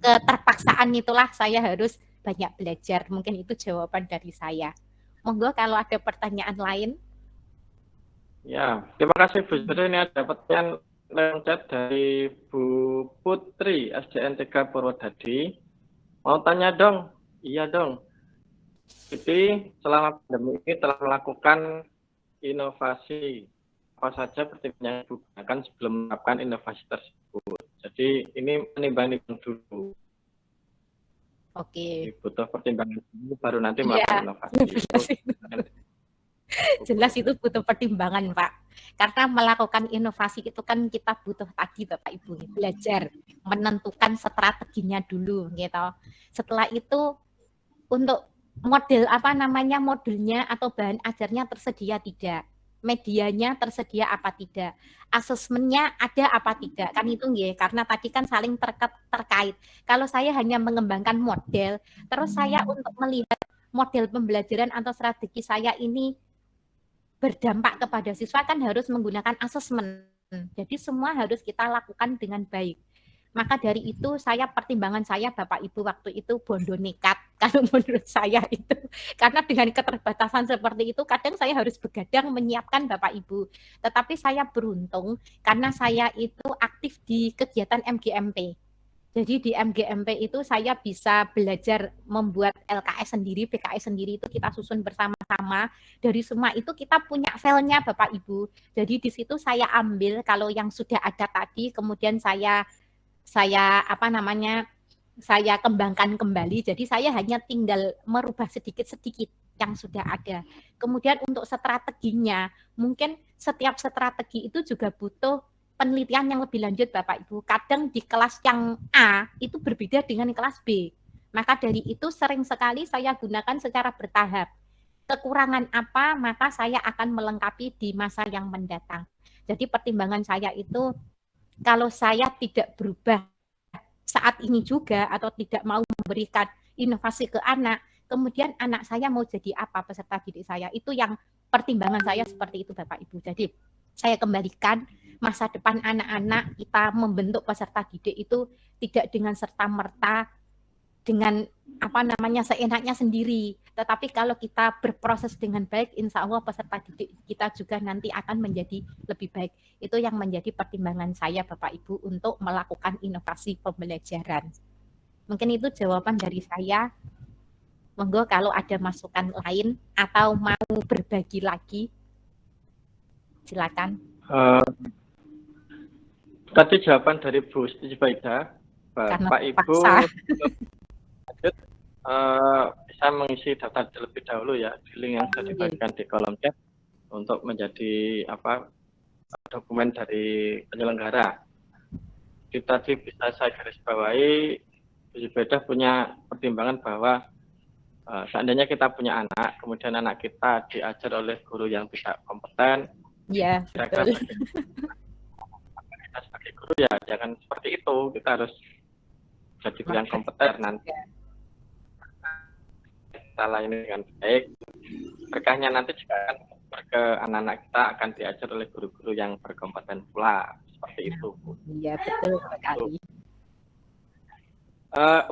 keterpaksaan itulah saya harus banyak belajar. Mungkin itu jawaban dari saya. Monggo kalau ada pertanyaan lain. Ya, terima kasih Bu Sri. Ini ada pertanyaan lewat chat dari Bu Putri SDN 3 Purwodadi. Mau tanya dong? Iya dong. Jadi selama pandemi ini telah melakukan inovasi apa saja pertimbangan Ibu gunakan sebelum menerapkan inovasi tersebut. Jadi ini menimbang-nimbang dulu. Oke. Butuh pertimbangan dulu baru nanti melakukan inovasi. Jelas itu butuh pertimbangan Pak. Karena melakukan inovasi itu kan kita butuh tadi Bapak Ibu belajar, menentukan strateginya dulu gitu. Setelah itu untuk modulnya atau bahan ajarnya tersedia tidak, medianya tersedia apa tidak, asesmennya ada apa tidak, kan itu nggih, karena tadi kan saling terkait. Kalau saya hanya mengembangkan model, terus saya untuk melihat model pembelajaran atau strategi saya ini berdampak kepada siswa kan harus menggunakan asesmen. Jadi semua harus kita lakukan dengan baik. Maka dari itu pertimbangan saya Bapak Ibu waktu itu bondo nekat kalau menurut saya itu. Karena dengan keterbatasan seperti itu kadang saya harus begadang menyiapkan Bapak Ibu. Tetapi saya beruntung karena saya itu aktif di kegiatan MGMP. Jadi di MGMP itu saya bisa belajar membuat LKS sendiri, PKS sendiri itu kita susun bersama-sama. Dari semua itu kita punya filenya Bapak Ibu. Jadi di situ saya ambil kalau yang sudah ada tadi, kemudian saya kembangkan kembali. Jadi saya hanya tinggal merubah sedikit-sedikit yang sudah ada. Kemudian untuk strateginya, mungkin setiap strategi itu juga butuh penelitian yang lebih lanjut Bapak Ibu. Kadang di kelas yang A itu berbeda dengan kelas B. Maka dari itu sering sekali saya gunakan secara bertahap. Kekurangan apa, maka saya akan melengkapi di masa yang mendatang. Jadi pertimbangan saya itu, kalau saya tidak berubah saat ini juga atau tidak mau memberikan inovasi ke anak, kemudian anak saya mau jadi apa peserta didik saya, itu yang pertimbangan saya seperti itu Bapak Ibu. Jadi saya kembalikan masa depan anak-anak kita membentuk peserta didik itu tidak dengan serta-merta dengan seenaknya sendiri. Tetapi kalau kita berproses dengan baik, insya Allah peserta didik kita juga nanti akan menjadi lebih baik. Itu yang menjadi pertimbangan saya Bapak Ibu untuk melakukan inovasi pembelajaran. Mungkin itu jawaban dari saya. Monggo kalau ada masukan lain atau mau berbagi lagi, silakan. Tadi jawaban dari Bu Siti Baida, Bapak Ibu bisa mengisi data terlebih dahulu ya di link yang sudah dibagikan di kolom chat untuk menjadi dokumen dari penyelenggara. Tadi bisa saya garis bawahi, Bu Siti Baida punya pertimbangan bahwa seandainya kita punya anak, kemudian anak kita diajar oleh guru yang tidak kompeten, ya betul. Kita sebagai guru ya jangan seperti itu, kita harus jadi guru yang kompeten nanti. Kita layani dengan baik, berkahnya nanti juga akan ke anak-anak kita akan diajar oleh guru-guru yang berkompeten pula, seperti itu. Iya betul sekali.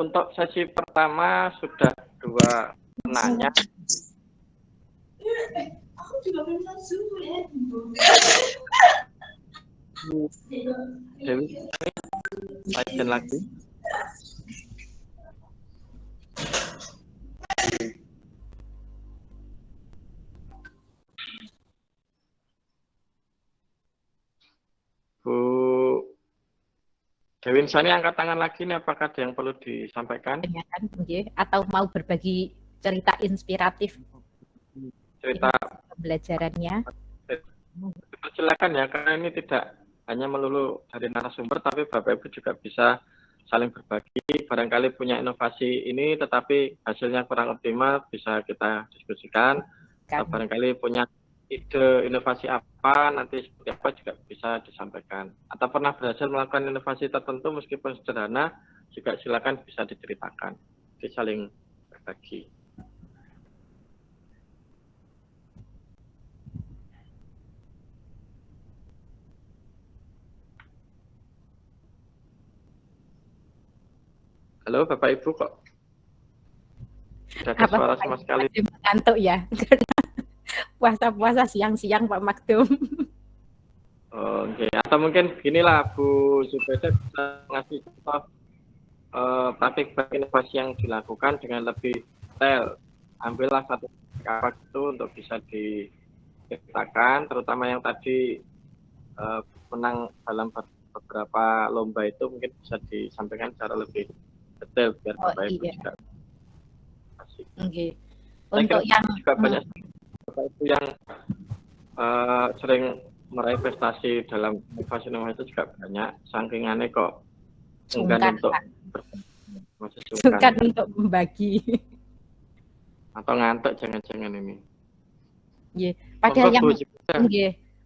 Untuk sesi pertama sudah 2 penanya. Dewi, lanjut lagi. Bu Dewi Insani angkat tangan lagi nih, apakah ada yang perlu disampaikan? Atau mau berbagi cerita inspiratif cerita pembelajarannya? Silakan ya, karena ini tidak hanya melulu dari narasumber, tapi Bapak Ibu juga bisa saling berbagi. Barangkali punya inovasi ini, tetapi hasilnya kurang optimal, bisa kita diskusikan. Atau barangkali punya ide inovasi apa, nanti seperti apa juga bisa disampaikan. Atau pernah berhasil melakukan inovasi tertentu meskipun sederhana, juga silakan bisa diceritakan. Jadi saling berbagi. Halo Bapak Ibu, kok tidak ada suara sama sekali. Mengantuk ya, karena puasa-puasa siang-siang Pak Makdum. Oke. Atau mungkin beginilah Bu Zubeda bisa ngasih contoh praktik inovasi yang dilakukan dengan lebih detail. Ambillah satu apa itu untuk bisa diceritakan, terutama yang tadi menang dalam beberapa lomba itu mungkin bisa disampaikan secara lebih detail biar Bapak Ibu juga asik. Okay. Untuk yang juga banyak Bapak Ibu yang sering meraih prestasi dalam inovasi itu juga banyak. Saking aneh kok sungkan untuk membagi atau ngantuk jangan-jangan ini. Yeah.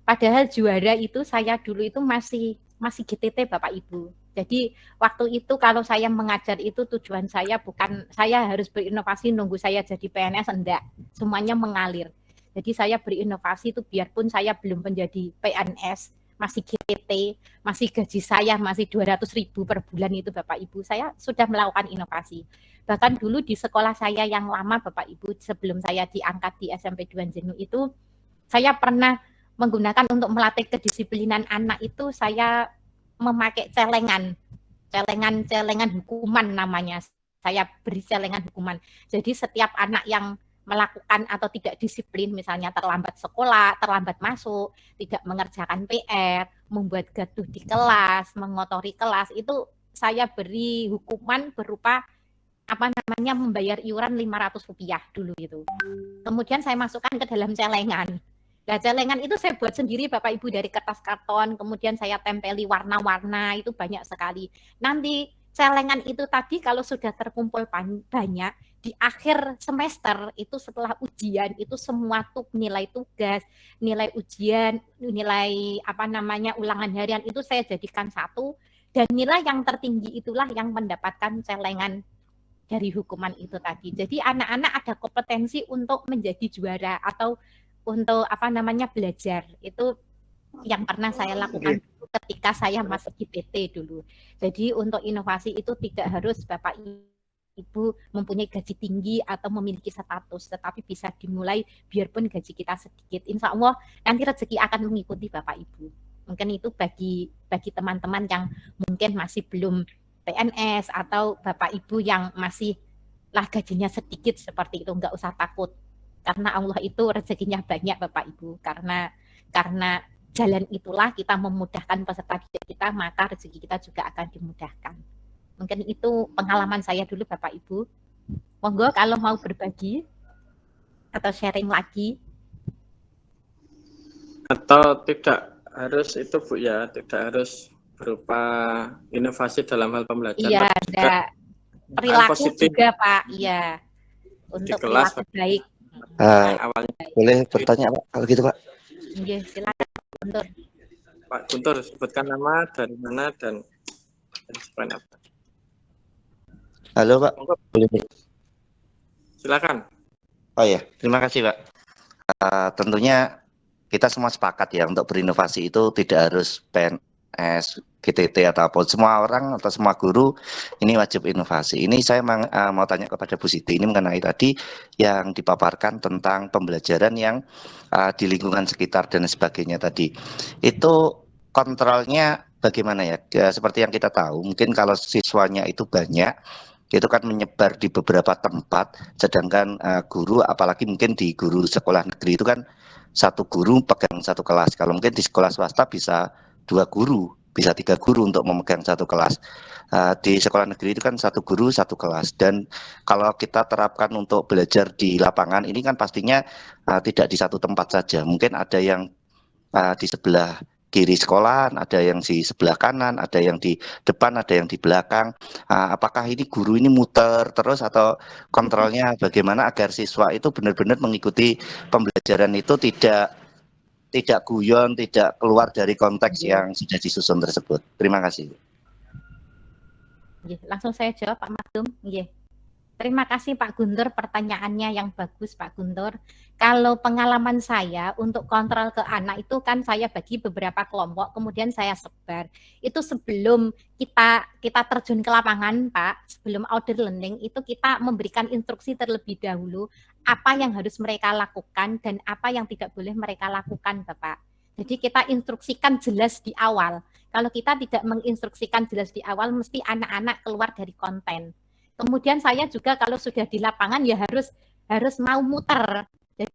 Padahal juara itu saya dulu itu masih GTT Bapak Ibu. Jadi waktu itu kalau saya mengajar itu tujuan saya bukan saya harus berinovasi nunggu saya jadi PNS, enggak. Semuanya mengalir. Jadi saya berinovasi itu biarpun saya belum menjadi PNS, masih GTT, masih gaji saya masih 200.000 per bulan itu Bapak Ibu, saya sudah melakukan inovasi. Bahkan dulu di sekolah saya yang lama Bapak Ibu, sebelum saya diangkat di SMP 2 Jenu itu, saya pernah menggunakan untuk melatih kedisiplinan anak itu, saya memakai celengan hukuman namanya. Saya beri celengan hukuman. Jadi setiap anak yang melakukan atau tidak disiplin, misalnya terlambat sekolah, terlambat masuk, tidak mengerjakan PR, membuat gaduh di kelas, mengotori kelas, itu saya beri hukuman berupa membayar iuran Rp500 dulu itu. Kemudian saya masukkan ke dalam celengan. Nah, celengan itu saya buat sendiri Bapak Ibu dari kertas karton, kemudian saya tempeli warna-warna, itu banyak sekali. Nanti celengan itu tadi kalau sudah terkumpul banyak, di akhir semester itu setelah ujian, itu semua nilai tugas, nilai ujian, nilai ulangan harian itu saya jadikan satu, dan nilai yang tertinggi itulah yang mendapatkan celengan dari hukuman itu tadi. Jadi anak-anak ada kompetensi untuk menjadi juara atau untuk belajar. Itu yang pernah saya lakukan ketika saya masih di PT dulu. Jadi untuk inovasi itu tidak harus Bapak Ibu mempunyai gaji tinggi atau memiliki status, tetapi bisa dimulai biarpun gaji kita sedikit. Insya Allah nanti rezeki akan mengikuti Bapak Ibu. Mungkin itu bagi teman-teman yang mungkin masih belum PNS atau Bapak Ibu yang masih gajinya sedikit seperti itu, nggak usah takut. Karena Allah itu rezekinya banyak Bapak Ibu. Karena jalan itulah kita memudahkan peserta didik kita, maka rezeki kita juga akan dimudahkan. Mungkin itu pengalaman saya dulu Bapak Ibu. Monggo kalau mau berbagi atau sharing lagi. Atau tidak harus itu Bu ya, tidak harus berupa inovasi dalam hal pembelajaran. Iya, ada perilaku juga Pak. Iya, untuk perilaku baik. Awalnya boleh bertanya Pak kalau gitu Pak? Iya, silakan Guntur. Pak Guntur, sebutkan nama, dari mana dan seperti apa. Halo Pak, boleh? Silakan. Oh ya, terima kasih Pak. Tentunya kita semua sepakat ya untuk berinovasi itu tidak harus PNS, GTT ataupun semua orang atau semua guru ini wajib inovasi. Ini saya mau tanya kepada Bu Siti ini mengenai tadi yang dipaparkan tentang pembelajaran yang di lingkungan sekitar dan sebagainya tadi. Itu kontrolnya bagaimana ya? Seperti yang kita tahu, mungkin kalau siswanya itu banyak, itu kan menyebar di beberapa tempat, sedangkan guru, apalagi mungkin di guru sekolah negeri itu kan satu guru pegang satu kelas. Kalau mungkin di sekolah swasta bisa 2 guru, bisa 3 guru untuk memegang satu kelas. Di sekolah negeri itu kan satu guru satu kelas. Dan kalau kita terapkan untuk belajar di lapangan ini kan pastinya tidak di satu tempat saja. Mungkin ada yang di sebelah kiri sekolah, ada yang di sebelah kanan, ada yang di depan, ada yang di belakang. Apakah ini guru ini muter terus atau kontrolnya bagaimana agar siswa itu benar-benar mengikuti pembelajaran itu tidak guyon, tidak keluar dari konteks yang sudah disusun tersebut. Terima kasih. Langsung saya jawab Pak Madum. Terima kasih Pak Guntur, pertanyaannya yang bagus Pak Guntur. Kalau pengalaman saya untuk kontrol ke anak itu kan saya bagi beberapa kelompok, kemudian saya sebar. Itu sebelum kita terjun ke lapangan Pak, sebelum outdoor learning itu kita memberikan instruksi terlebih dahulu apa yang harus mereka lakukan dan apa yang tidak boleh mereka lakukan Bapak. Jadi kita instruksikan jelas di awal. Kalau kita tidak menginstruksikan jelas di awal, mesti anak-anak keluar dari konten. Kemudian saya juga kalau sudah di lapangan ya harus mau muter. Jadi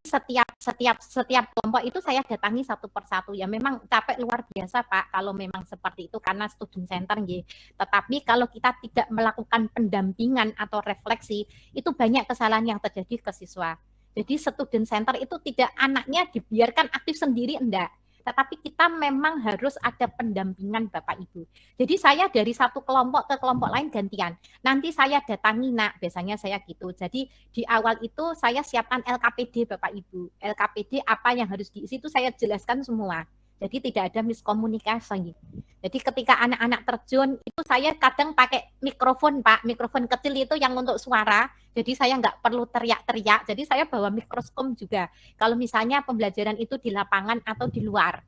setiap kelompok itu saya datangi satu persatu. Ya memang capek luar biasa Pak kalau memang seperti itu karena student center nggih. Tetapi kalau kita tidak melakukan pendampingan atau refleksi, itu banyak kesalahan yang terjadi ke siswa. Jadi student center itu tidak anaknya dibiarkan aktif sendiri enggak. Tetapi kita memang harus ada pendampingan Bapak Ibu. Jadi saya dari satu kelompok ke kelompok lain gantian. Nanti saya datangi nak, biasanya saya gitu. Jadi di awal itu saya siapkan LKPD Bapak Ibu. LKPD apa yang harus diisi itu saya jelaskan semua. Jadi tidak ada miskomunikasi. Jadi ketika anak-anak terjun itu saya kadang pakai mikrofon Pak. Mikrofon kecil itu yang untuk suara. Jadi saya nggak perlu teriak-teriak. Jadi saya bawa mikroskop juga. Kalau misalnya pembelajaran itu di lapangan atau di luar.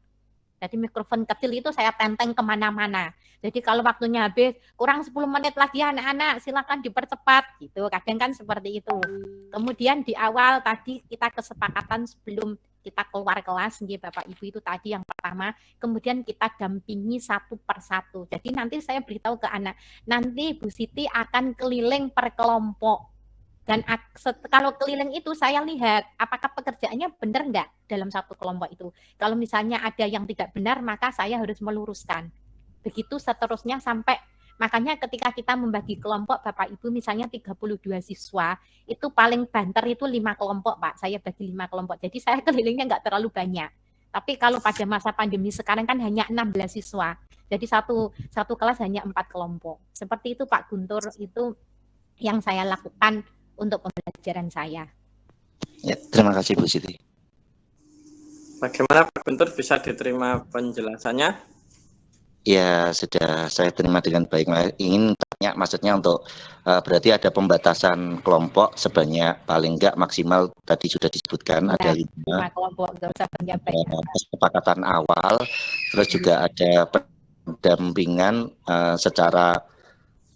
Jadi mikrofon kecil itu saya tenteng kemana-mana. Jadi kalau waktunya habis, kurang 10 menit lagi anak-anak, silakan dipercepat. Gitu. Kadang kan seperti itu. Kemudian di awal tadi kita kesepakatan sebelum kita keluar kelas, Bapak Ibu itu tadi yang pertama. Kemudian kita dampingi satu persatu. Jadi nanti saya beritahu ke anak, nanti Bu Siti akan keliling per kelompok. Dan kalau keliling itu saya lihat apakah pekerjaannya benar enggak dalam satu kelompok itu. Kalau misalnya ada yang tidak benar, maka saya harus meluruskan. Begitu seterusnya sampai Makanya ketika kita membagi kelompok Bapak Ibu misalnya 32 siswa, itu paling banter itu 5 kelompok Pak. Saya bagi 5 kelompok. Jadi saya kelilingnya nggak terlalu banyak. Tapi kalau pada masa pandemi sekarang kan hanya 16 siswa. Jadi satu kelas hanya 4 kelompok. Seperti itu Pak Guntur, itu yang saya lakukan untuk pembelajaran saya. Ya, terima kasih Bu Siti. Bagaimana Pak Guntur, bisa diterima penjelasannya? Ya, sudah saya terima dengan baik. Ingin tanya, maksudnya untuk berarti ada pembatasan kelompok sebanyak paling enggak maksimal tadi sudah disebutkan Ya, ada 5 kelompok, nggak usah banyak-banyak. kesepakatan awal, terus juga ada pendampingan secara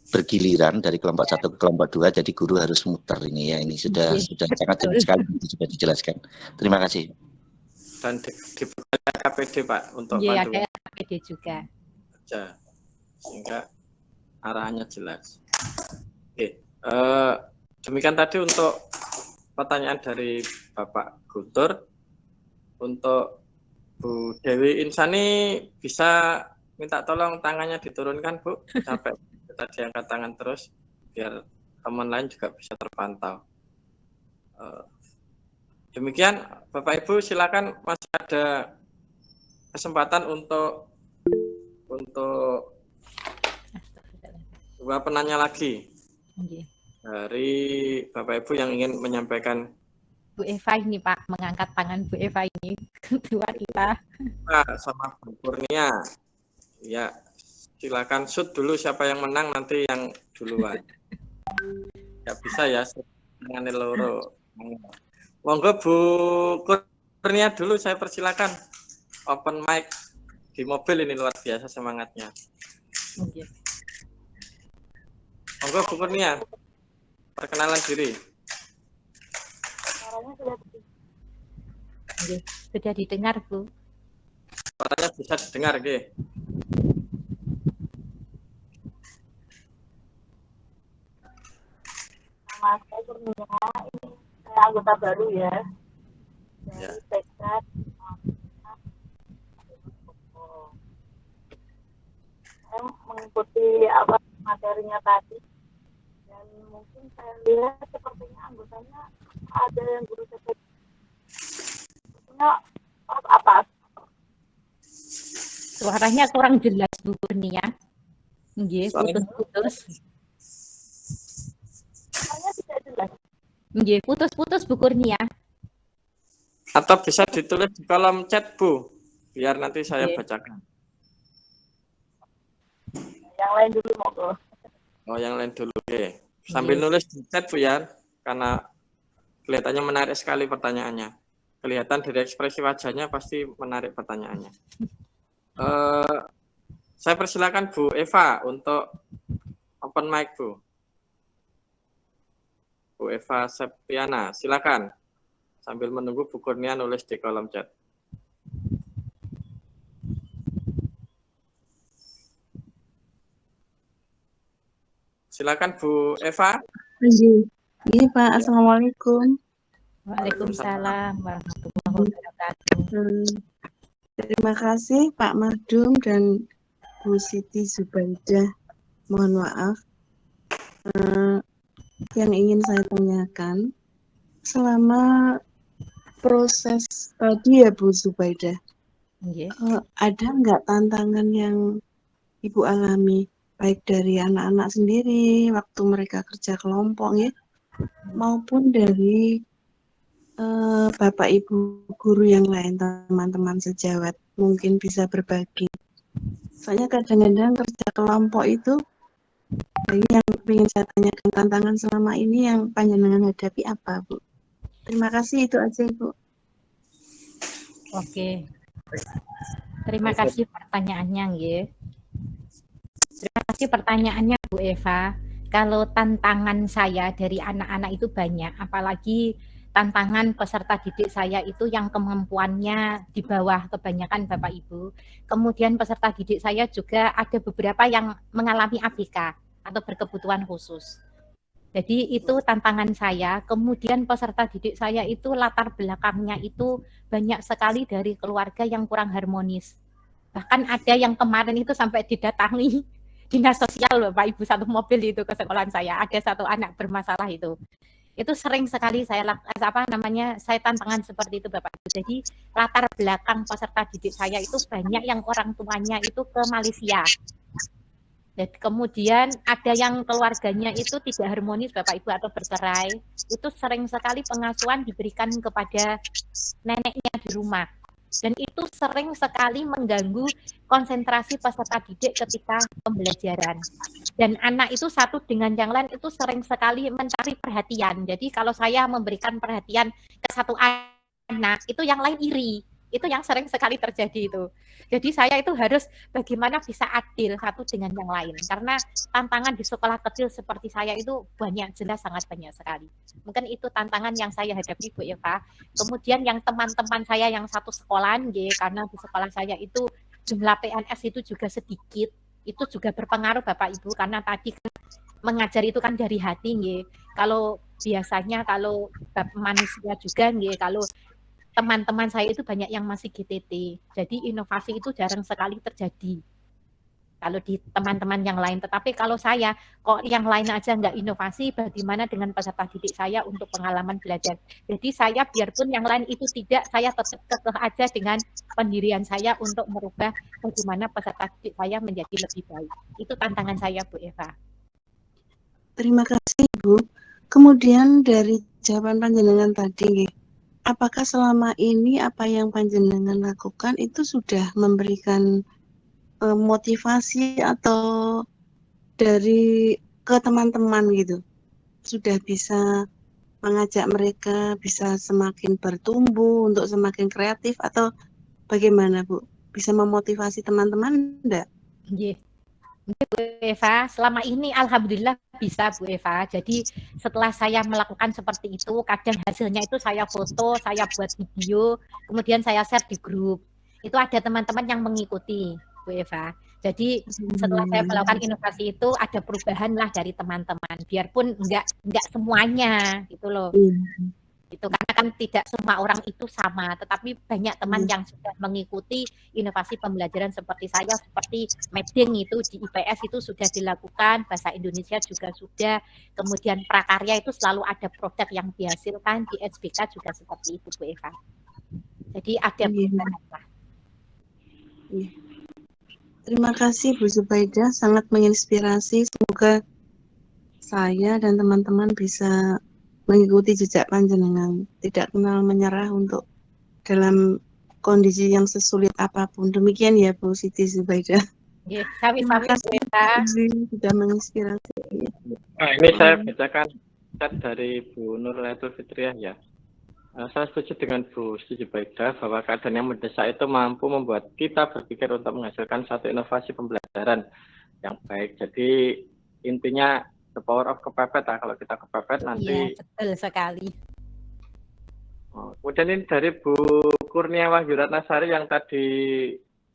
bergiliran dari kelompok 1 ke kelompok 2, jadi guru harus muter ini ya. Ini sudah sangat jelas sekali sudah dijelaskan. Terima kasih. Dan dibuka KPD Pak untuk Iya, panduan ada KPD juga. aja, sehingga arahannya jelas. Oke, demikian tadi untuk pertanyaan dari Bapak Guntur. Untuk Bu Dewi Insani, bisa minta tolong tangannya diturunkan Bu, sampai tadi angkat tangan terus, biar teman lain juga bisa terpantau. Demikian Bapak Ibu, silakan, masih ada kesempatan untuk 2 penanya lagi dari Bapak Ibu yang ingin menyampaikan. Bu Eva ini Pak, mengangkat tangan Bu Eva ini. Ketua kita. Pak sama Bu Kurnia. Ya, silakan shoot dulu siapa yang menang, nanti yang duluan. Nggak bisa ya, tangannya loro. Monggo Bu Kurnia dulu, saya persilakan. Open mic di mobil ini luar biasa semangatnya. Monggo Bu Kurnia, perkenalan diri. Sudah didengar Bu? Suaranya bisa didengar, Ge. Nama saya Kurnia, ini saya anggota baru ya. Dari Tekad. Saya mengikuti apa materinya tadi, dan mungkin saya lihat sepertinya anggotanya ada yang guru TPD. Apa? Suaranya kurang jelas Bu Kurnia. Nggih, putus-putus. Suaranya tidak jelas. Nggih, putus-putus Bu Kurnia. Atau bisa ditulis di kolom chat Bu, biar nanti saya bacakan. Yang lain dulu monggo. Oh, yang lain dulu. Oke. Sambil nulis di chat Bu ya, karena kelihatannya menarik sekali pertanyaannya. Kelihatan dari ekspresi wajahnya pasti menarik pertanyaannya. Saya persilakan Bu Eva untuk open mic Bu. Bu Eva Septiana, silakan. Sambil menunggu Bu Kurnia nulis di kolom chat. Silakan Bu Eva. Iya Pak, Assalamualaikum. Waalaikumsalam warahmatullahi wabarakatuh. Terima kasih Pak Mahdum dan Bu Siti Zubaidah. Mohon maaf. Yang ingin saya tanyakan, selama proses tadi ya Bu Zubaidah, ada nggak tantangan yang Ibu alami, baik dari anak-anak sendiri waktu mereka kerja kelompok ya, maupun dari Bapak Ibu guru yang lain, teman-teman sejawat, mungkin bisa berbagi. Soalnya kadang-kadang kerja kelompok itu, yang ingin saya tanyakan, tantangan selama ini yang panjenengan hadapi apa Bu? Terima kasih, itu aja Ibu. Oke. Terima kasih pertanyaannya nggih. Terima kasih pertanyaannya Bu Eva. Kalau tantangan saya dari anak-anak itu banyak, apalagi tantangan peserta didik saya itu yang kemampuannya di bawah kebanyakan Bapak Ibu. Kemudian peserta didik saya juga ada beberapa yang mengalami ABK atau berkebutuhan khusus. Jadi itu tantangan saya. Kemudian peserta didik saya itu latar belakangnya itu banyak sekali dari keluarga yang kurang harmonis. Bahkan ada yang kemarin itu sampai didatangi dinas sosial Bapak Ibu, satu mobil itu ke sekolahan saya. Ada satu anak bermasalah itu. Itu sering sekali saya saya tantangan seperti itu Bapak Ibu. Jadi latar belakang peserta didik saya itu banyak yang orang tuanya itu ke Malaysia. Dan kemudian ada yang keluarganya itu tidak harmonis Bapak Ibu atau bercerai. Itu sering sekali pengasuhan diberikan kepada neneknya di rumah. Dan itu sering sekali mengganggu konsentrasi peserta didik ketika pembelajaran. Dan anak itu satu dengan yang lain itu sering sekali mencari perhatian. Jadi kalau saya memberikan perhatian ke satu anak, itu yang lain iri. Itu yang sering sekali terjadi itu. Jadi saya itu harus bagaimana bisa adil satu dengan yang lain. Karena tantangan di sekolah kecil seperti saya itu banyak, jelas sangat banyak sekali. Mungkin itu tantangan yang saya hadapi Bu Eva. Kemudian yang teman-teman saya yang satu sekolahan, karena di sekolah saya itu jumlah PNS itu juga sedikit. Itu juga berpengaruh Bapak Ibu, karena tadi kan mengajar itu kan dari hati. Kalau biasanya kalau manusia juga, kalau teman-teman saya itu banyak yang masih GTT. Jadi inovasi itu jarang sekali terjadi. Kalau di teman-teman yang lain. Tetapi kalau saya, kok yang lain aja nggak inovasi, bagaimana dengan peserta didik saya untuk pengalaman belajar. Jadi saya biarpun yang lain itu tidak, saya tetap kekeh aja dengan pendirian saya untuk merubah bagaimana peserta didik saya menjadi lebih baik. Itu tantangan saya, Bu Eva. Terima kasih, Bu. Kemudian dari jawaban panjenengan tadi, apakah selama ini apa yang panjenengan lakukan itu sudah memberikan motivasi atau dari ke teman-teman gitu? Sudah bisa mengajak mereka bisa semakin bertumbuh untuk semakin kreatif atau bagaimana, Bu? Bisa memotivasi teman-teman enggak? Yeah. Bu Eva, selama ini alhamdulillah bisa Bu Eva. Jadi setelah saya melakukan seperti itu, kadang hasilnya itu saya foto, saya buat video, kemudian saya share di grup. Itu ada teman-teman yang mengikuti Bu Eva. Jadi setelah saya melakukan inovasi itu ada perubahan lah dari teman-teman. Biarpun enggak semuanya gitu loh. Itu karena kan tidak semua orang itu sama, tetapi banyak teman yang sudah mengikuti inovasi pembelajaran seperti saya, seperti mapping itu di IPS itu sudah dilakukan, bahasa Indonesia juga sudah, kemudian prakarya itu selalu ada produk yang dihasilkan, di SBK juga seperti itu Bu Eva. Jadi ada perubahan lah. Terima kasih Bu Zubaidah, sangat menginspirasi. Semoga saya dan teman-teman bisa mengikuti jejak panjenengan, tidak kenal menyerah untuk dalam kondisi yang sesulit apapun. Demikian ya Bu Siti Zubaidah. Terima kasih sudah menginspirasi. Nah, ini saya bacakan chat dari Bu Nurlatul Fitriah ya. Saya setuju dengan Bu Siti Zubaidah bahwa keadaan yang mendesak itu mampu membuat kita berpikir untuk menghasilkan satu inovasi pembelajaran yang baik. Jadi intinya the power of kepepet lah, kalau kita kepepet nanti. Iya, betul sekali. Kemudian ini dari Bu Kurnia Wahyu Ratnasari yang tadi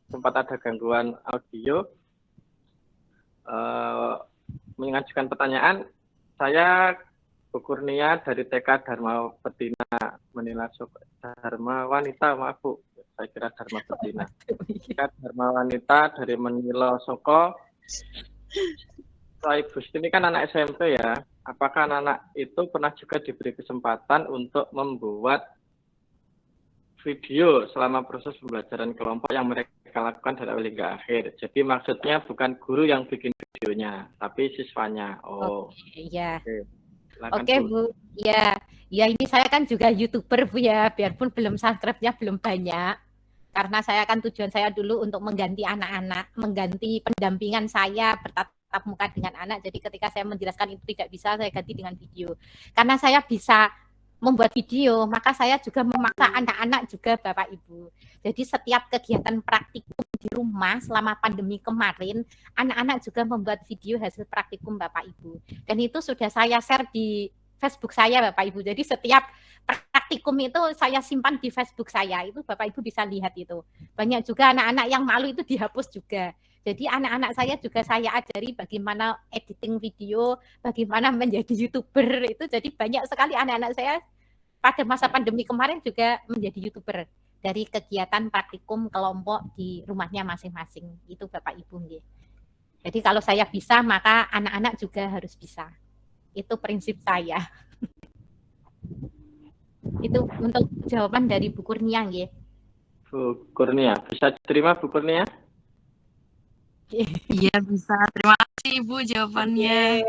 sempat ada gangguan audio, mengajukan pertanyaan. Saya Bu Kurnia dari TK Dharma Betina Menila Soko, Dharma Wanita, maaf Bu, saya kira Dharma Betina. TK Dharma Wanita dari Menila Soko. Ibu ini kan anak SMP ya, apakah anak-anak itu pernah juga diberi kesempatan untuk membuat video selama proses pembelajaran kelompok yang mereka lakukan dari awal hingga akhir? Jadi maksudnya bukan guru yang bikin videonya, tapi siswanya. Iya. Oke Bu, ya ini saya kan juga YouTuber Bu ya, biarpun belum subscribe-nya belum banyak. Karena saya kan tujuan saya dulu untuk mengganti anak-anak, mengganti pendampingan saya bertatap muka dengan anak. Jadi ketika saya menjelaskan itu tidak bisa, saya ganti dengan video. Karena saya bisa membuat video, maka saya juga memaksa anak-anak juga Bapak Ibu. Jadi setiap kegiatan praktikum di rumah selama pandemi kemarin, anak-anak juga membuat video hasil praktikum Bapak Ibu. Dan itu sudah saya share di Facebook saya Bapak Ibu. Jadi setiap praktikum itu saya simpan di Facebook saya. Itu Bapak Ibu bisa lihat itu. Banyak juga anak-anak yang malu itu dihapus juga. Jadi anak-anak saya juga saya ajari bagaimana editing video, bagaimana menjadi YouTuber itu. Jadi banyak sekali anak-anak saya pada masa pandemi kemarin juga menjadi YouTuber dari kegiatan praktikum kelompok di rumahnya masing-masing. Itu Bapak Ibu. Jadi kalau saya bisa, maka anak-anak juga harus bisa. Itu prinsip saya. Itu untuk jawaban dari Bu Kurnia, nggih. Bu Kurnia, bisa diterima Bu Kurnia? Iya bisa. Terima kasih Ibu jawabannya.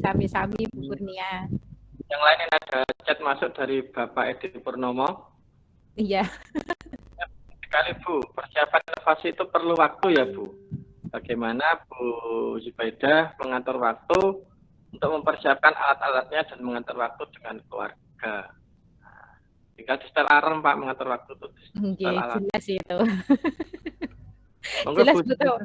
Sami-sami Bu Kurnia. Yang lain ini ada chat masuk dari Bapak Edi Purnomo. Iya. Sekali Bu, persiapan inovasi itu perlu waktu ya Bu. Bagaimana Bu Zubaidah mengatur waktu untuk mempersiapkan alat-alatnya dan mengatur waktu dengan keluarga. Nah, tinggal di setel alarm Pak mengatur waktu itu. Jelas itu. Monggo, Jelas Bu. butuh.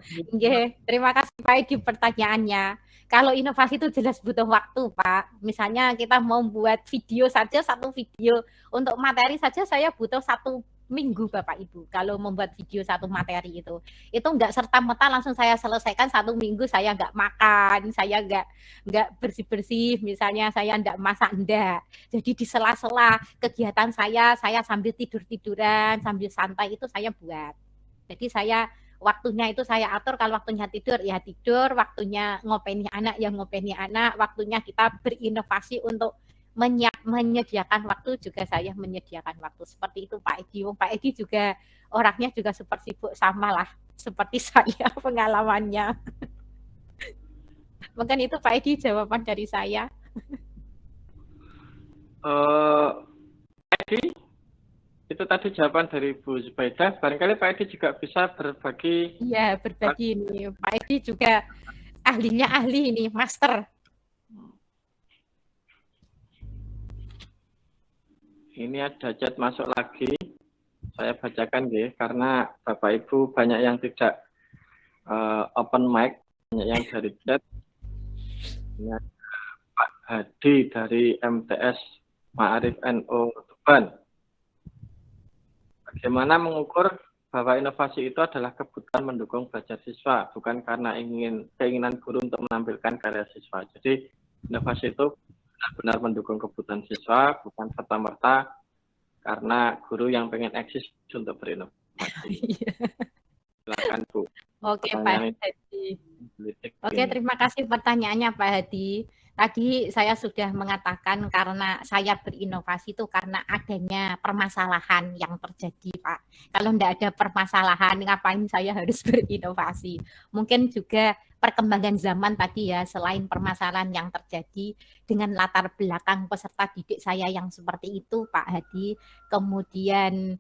Terima kasih Pak Edi pertanyaannya. Kalau inovasi itu jelas butuh waktu, Pak. Misalnya kita mau buat video saja, satu video. Untuk materi saja saya butuh 1 minggu, Bapak Ibu. Kalau membuat video satu materi itu nggak serta-merta langsung saya selesaikan 1 minggu. Saya nggak makan, saya nggak bersih-bersih. Misalnya saya nggak masak, enggak. Jadi di sela-sela kegiatan saya sambil tidur-tiduran, sambil santai itu saya buat. Jadi waktunya itu saya atur, kalau waktunya tidur, ya tidur, waktunya ngopeni anak, ya ngopeni anak, waktunya kita berinovasi untuk menyediakan waktu, juga saya menyediakan waktu. Seperti itu Pak Edi. Pak Edi juga orangnya juga seperti Bu, sama lah, seperti saya pengalamannya. Mungkin itu Pak Edi jawaban dari saya. Edi? Itu tadi jawaban dari Bu Zubaidah. Barangkali Pak Edi juga bisa berbagi. Iya, berbagi ini. Pak Edi juga ahli ini, master. Ini ada chat masuk lagi. Saya bacakan ya, karena Bapak Ibu banyak yang tidak open mic, banyak yang dari chat. Ini ada Pak Hadi dari MTS Ma'arif NU Tuban. Bagaimana mengukur bahwa inovasi itu adalah kebutuhan mendukung belajar siswa, bukan karena keinginan guru untuk menampilkan karya siswa. Jadi inovasi itu benar-benar mendukung kebutuhan siswa, bukan serta-merta karena guru yang pengen eksis untuk berinovasi. Silakan Bu. Oke Pak Hadi. Oke, terima kasih pertanyaannya Pak Hadi. Tadi saya sudah mengatakan karena saya berinovasi itu karena adanya permasalahan yang terjadi, Pak. Kalau tidak ada permasalahan, ngapain saya harus berinovasi? Mungkin juga perkembangan zaman tadi ya, selain permasalahan yang terjadi dengan latar belakang peserta didik saya yang seperti itu, Pak Hadi, kemudian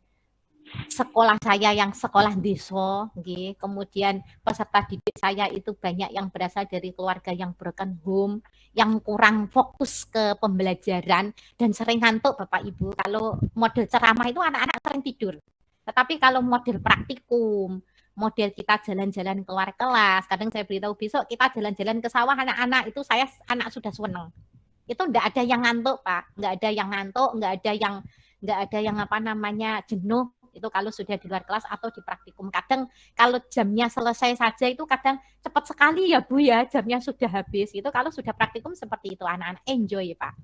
sekolah saya yang sekolah desa, kemudian peserta didik saya itu banyak yang berasal dari keluarga yang broken home, yang kurang fokus ke pembelajaran dan sering ngantuk Bapak Ibu. Kalau model ceramah itu anak-anak sering tidur. Tetapi kalau model praktikum, model kita jalan-jalan keluar kelas, kadang saya beritahu besok kita jalan-jalan ke sawah anak-anak, itu anak sudah seneng. Itu enggak ada yang ngantuk Pak, enggak ada yang ngantuk, enggak ada yang jenuh. Itu kalau sudah di luar kelas atau di praktikum. Kadang kalau jamnya selesai saja itu kadang cepat sekali ya Bu ya, jamnya sudah habis. Itu kalau sudah praktikum seperti itu, anak-anak enjoy Pak.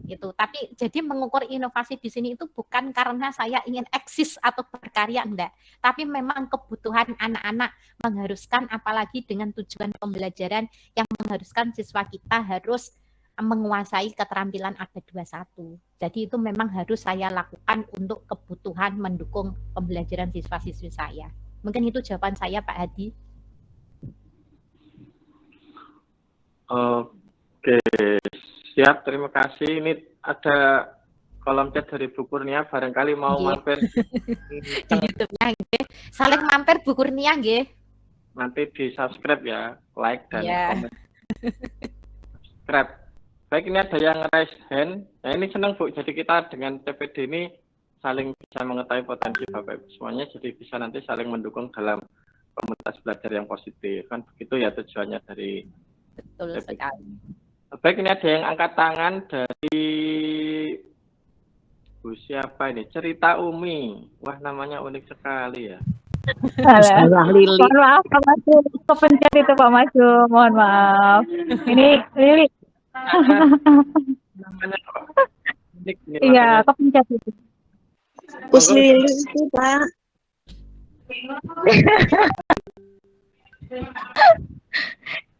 Itu. Tapi jadi mengukur inovasi di sini itu bukan karena saya ingin eksis atau berkarya, enggak. Tapi memang kebutuhan anak-anak mengharuskan, apalagi dengan tujuan pembelajaran yang mengharuskan siswa kita harus menguasai keterampilan abad 21. Jadi itu memang harus saya lakukan untuk kebutuhan mendukung pembelajaran siswa-siswi saya. Mungkin itu jawaban saya Pak Hadi. Oke, siap, terima kasih. Ini ada kolom chat dari Bu Kurnia, barangkali mau mampir di YouTube-nya, saling mampir Bu Kurnia, nanti di subscribe ya, like dan komen. Subscribe. Baik, ini ada yang raise hand. Nah, ini senang Bu, jadi kita dengan TPD ini saling bisa mengetahui potensi Bapak Ibu semuanya, jadi bisa nanti saling mendukung dalam komunitas belajar yang positif. Kan begitu ya tujuannya dari Betul TPD. sekali. Baik, ini ada yang angkat tangan dari Bu siapa ini? Cerita Umi. Wah, namanya unik sekali ya. Lili. Mohon maaf Pak Masyu, kepencet itu Pak Masyu, mohon maaf. Ini Lili. Namanya iya, kepencet itu. Lili itu Pak.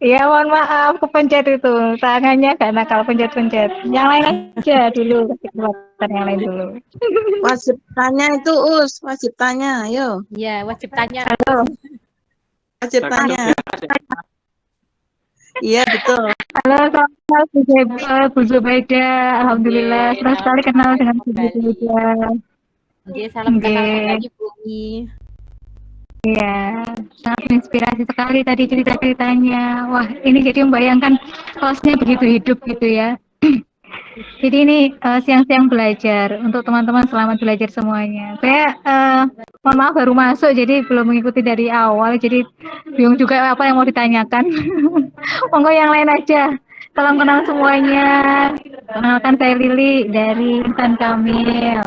Iya, mohon maaf, kepencet itu. Tangannya gak nakal pencet-pencet. Yang lain aja dulu, kesempatan yang lain dulu. Wajib tanya itu, wajib tanya, ayo. Iya, wajib tanya. Halo. Wajib tanya. Iya, betul. Halo, selamat Bu Zubaida. Alhamdulillah, senang sekali kenal dengan Bu Zubaida. Oke, salam kenal kembali Bu Mi. Iya, sangat menginspirasi sekali tadi cerita-ceritanya. Wah, ini jadi membayangkan kelasnya begitu hidup gitu ya. Jadi ini siang-siang belajar untuk teman-teman, selamat belajar semuanya. Saya mohon maaf baru masuk jadi belum mengikuti dari awal, jadi bingung juga apa yang mau ditanyakan. Monggo yang lain aja. Salam kenal semuanya. Kenalkan saya Lili dari Insan Kamil.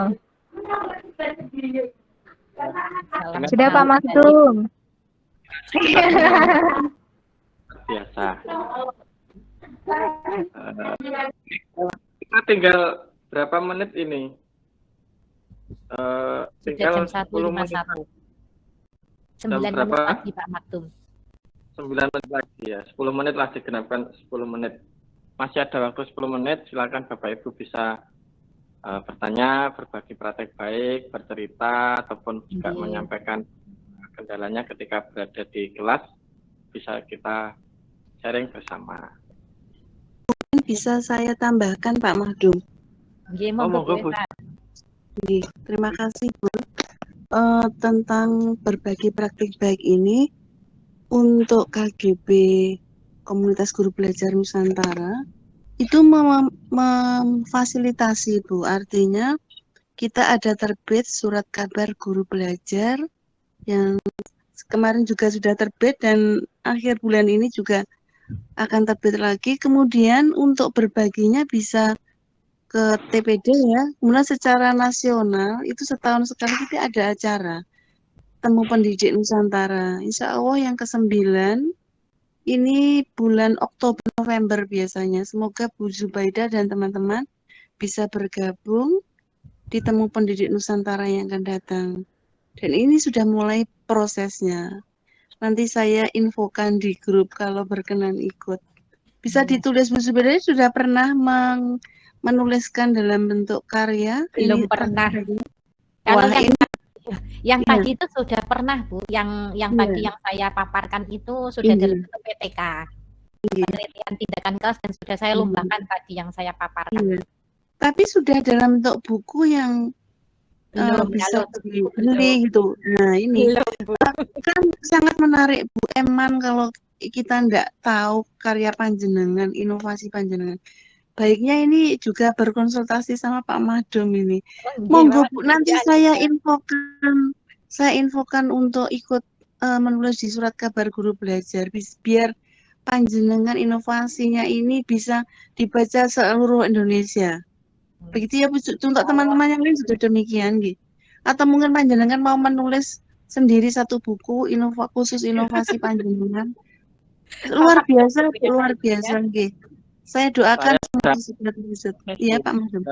Sudah Pak Maksum. Biasa. Kita tinggal berapa menit ini? Tinggal Sudah jam 10 menit. 1.51. 9 menit lagi Pak Maktum. 9 menit lagi ya. 10 menit lah digenapkan 10 menit. Masih ada waktu 10 menit. Silakan Bapak Ibu bisa bertanya, berbagi praktek baik, bercerita, ataupun juga menyampaikan kendalanya ketika berada di kelas. Bisa kita sharing bersama. Bisa saya tambahkan Pak Mahdum? Monggo Bu. Terima kasih Bu. Tentang berbagi praktik baik ini untuk KGB Komunitas Guru Belajar Nusantara itu memfasilitasi Bu, artinya kita ada terbit surat kabar guru belajar yang kemarin juga sudah terbit dan akhir bulan ini juga akan terbit lagi. Kemudian untuk berbaginya bisa ke TPD ya. Kemudian secara nasional itu setahun sekali kita ada acara Temu Pendidik Nusantara. Insya Allah yang ke-9 ini bulan Oktober November biasanya. Semoga Bu Zubaida dan teman-teman bisa bergabung di Temu Pendidik Nusantara yang akan datang. Dan ini sudah mulai prosesnya. Nanti saya infokan di grup kalau berkenan ikut. Bisa ditulis Bu Zubaida sudah pernah menuliskan dalam bentuk karya? Belum pernah. Kalau yang tadi itu sudah pernah Bu, yang tadi yang saya paparkan itu sudah dalam bentuk PTK, penelitian tindakan kelas, dan sudah saya lombakan tadi yang saya paparkan. Tapi sudah dalam bentuk buku yang bisa dibeli gitu. Nah ini kan sangat menarik Bu Eman kalau kita tidak tahu karya panjenengan, inovasi panjenengan. Baiknya ini juga berkonsultasi sama Pak Mahdum ini. Monggo Bu, nanti saya infokan untuk ikut menulis di surat kabar guru belajar biar panjenengan inovasinya ini bisa dibaca seluruh Indonesia. Begitu ya Bu, untuk teman-teman yang lain sudah demikian gitu. Atau mungkin panjenengan mau menulis sendiri satu buku khusus inovasi panjenengan. Luar biasa gitu. Saya doakan semoga segera terwujud. Iya Pak Mahdum.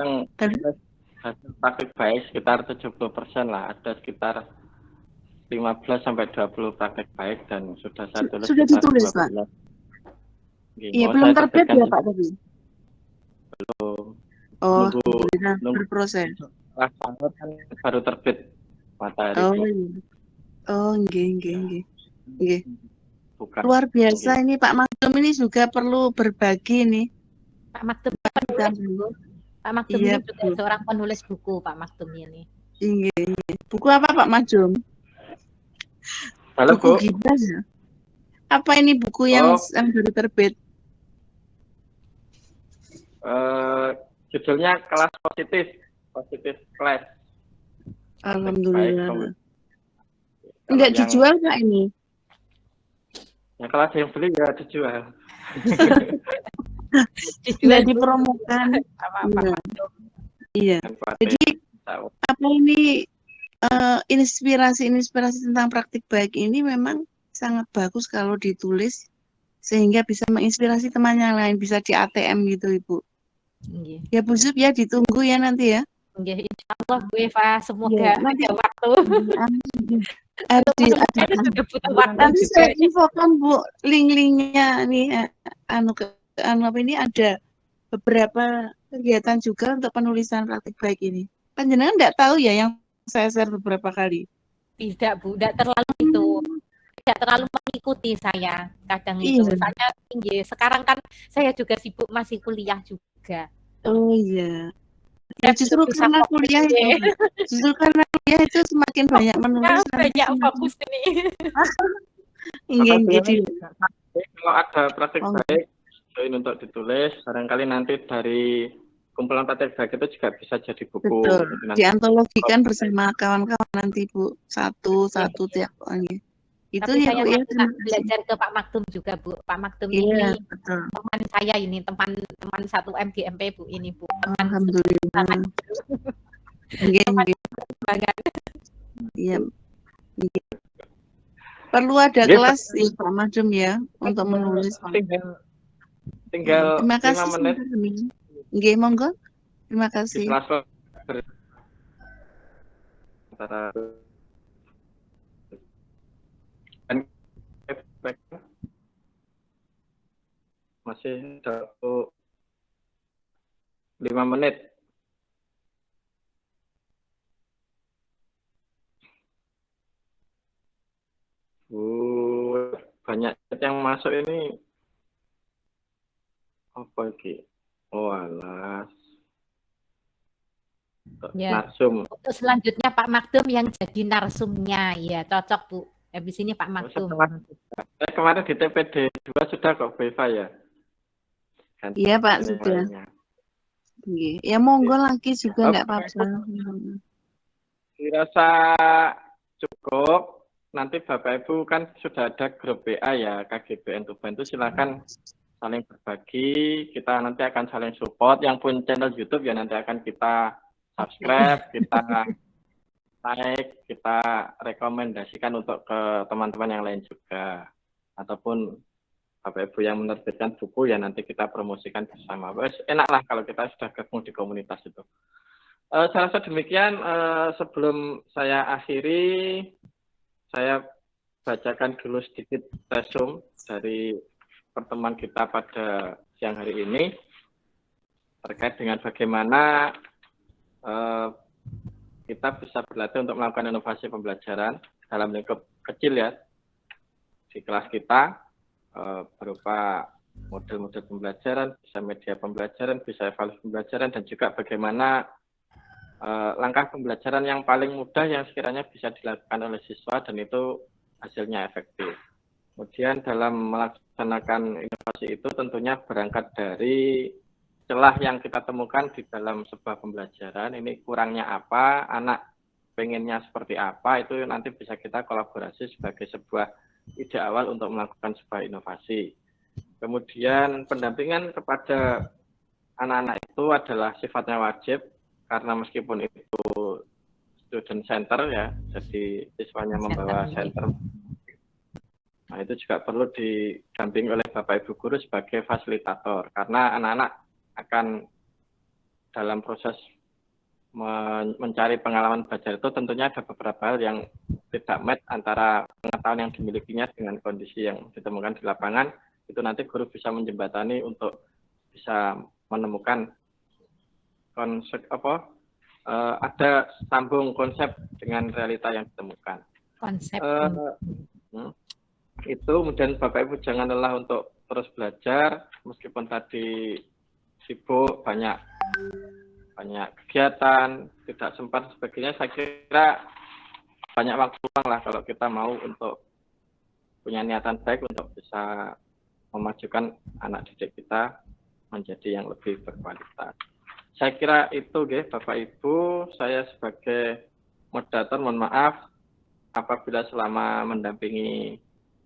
Praktik baik sekitar 70% lah, ada sekitar 15 sampai 20 praktek baik dan sudah saya tulis. Sudah ditulis Pak? Iya, belum terbit ya Pak tadi? Belum. Oh, berproses. Kan baru terbit matahari. Oh, nggih. Luar biasa ini Pak Mahdum ini juga perlu berbagi nih. Pak Mahdum ini juga seorang penulis buku Pak Mahdum ini. Iya. Buku apa Pak Mahdum? Halo, buku gibas ya? Apa ini buku yang baru terbit? Judulnya Kelas Positif Kelas. Alhamdulillah. Enggak dijual Pak ini? Ya kalau ada yang beli ya dijual. Tidak dipromokan. Iya. Jadi apa ini inspirasi tentang praktik baik ini memang sangat bagus kalau ditulis sehingga bisa menginspirasi teman yang lain, bisa di ATM gitu Ibu. Ya Bu Zub ya, ditunggu ya nanti ya. Insya Allah Bu Eva, semoga ada waktu. diadakan. Nanti saya infokan Bu link-linknya nih ini ada beberapa kegiatan juga untuk penulisan praktik baik ini. Panjenengan enggak tahu ya yang saya share beberapa kali? Tidak Bu, tidak terlalu itu. Tidak terlalu mengikuti saya kadang itu. Saya tinggi. Sekarang kan saya juga sibuk masih kuliah juga. Oh iya. Ya justru karena kuliah itu, semakin banyak menulis. Banyak fokus ini. Jadi kalau ada praktik baik join untuk ditulis, barangkali nanti dari kumpulan praktik baik itu juga bisa jadi buku. Betul. Diantologikan bersama kawan-kawan nanti Bu, satu tiap orang. Itu tapi ya saya Bu ya. Belajar ke Pak Maktum juga Bu. Pak Maktum ini teman saya ini, teman satu MGMP Bu ini Bu. Alhamdulillah. Iya. Perlu ada kelas ya Pak Maktum ya untuk menulis. Tinggal terima kasih 5 menit. Nggih, monggo. Terima kasih. Antara masih ada 5 menit. Banyak yang masuk ini. Apa lagi? Oh alas. Ya. Narsum. Untuk selanjutnya Pak Maktum yang jadi narsumnya, ya cocok Bu. Habis ini Pak Maktum. Kemarin di TPD 2 sudah kok Beva ya? Iya Pak sudah. Ya monggo lagi juga enggak apa-apa. Dirasa cukup. Nanti Bapak Ibu kan sudah ada grup WA ya KGBN Tuban, itu silakan saling berbagi. Kita nanti akan saling support. Yang pun channel YouTube ya nanti akan kita subscribe, kita like, kita rekomendasikan untuk ke teman-teman yang lain juga. Ataupun Bapak Ibu yang menerbitkan buku ya nanti kita promosikan bersama. Enaklah kalau kita sudah ketemu di komunitas itu. Saya rasa demikian. Sebelum saya akhiri, saya bacakan dulu sedikit resume dari pertemuan kita pada siang hari ini terkait dengan bagaimana kita bisa berlatih untuk melakukan inovasi pembelajaran dalam lingkup kecil ya di kelas kita, berupa model-model pembelajaran, bisa media pembelajaran, bisa evaluasi pembelajaran, dan juga bagaimana langkah pembelajaran yang paling mudah yang sekiranya bisa dilakukan oleh siswa dan itu hasilnya efektif. Kemudian dalam melaksanakan inovasi itu tentunya berangkat dari celah yang kita temukan di dalam sebuah pembelajaran. Ini kurangnya apa, anak pengennya seperti apa, itu nanti bisa kita kolaborasi sebagai sebuah ide awal untuk melakukan sebuah inovasi. Kemudian pendampingan kepada anak-anak itu adalah sifatnya wajib, karena meskipun itu student center ya, jadi siswanya membawa center. Nah itu juga perlu didampingi oleh Bapak Ibu Guru sebagai fasilitator, karena anak-anak akan dalam proses mencari pengalaman belajar itu tentunya ada beberapa hal yang tidak match antara pengetahuan yang dimilikinya dengan kondisi yang ditemukan di lapangan. Itu nanti guru bisa menjembatani untuk bisa menemukan konsep ada sambung konsep dengan realita yang ditemukan. Konsep. Itu kemudian Bapak Ibu jangan lelah untuk terus belajar meskipun tadi sibuk, banyak kegiatan, tidak sempat sebagainya. Saya kira banyak waktu luang lah kalau kita mau untuk punya niatan baik untuk bisa memajukan anak didik kita menjadi yang lebih berkualitas. Saya kira itu Bapak Ibu, saya sebagai moderator mohon maaf apabila selama mendampingi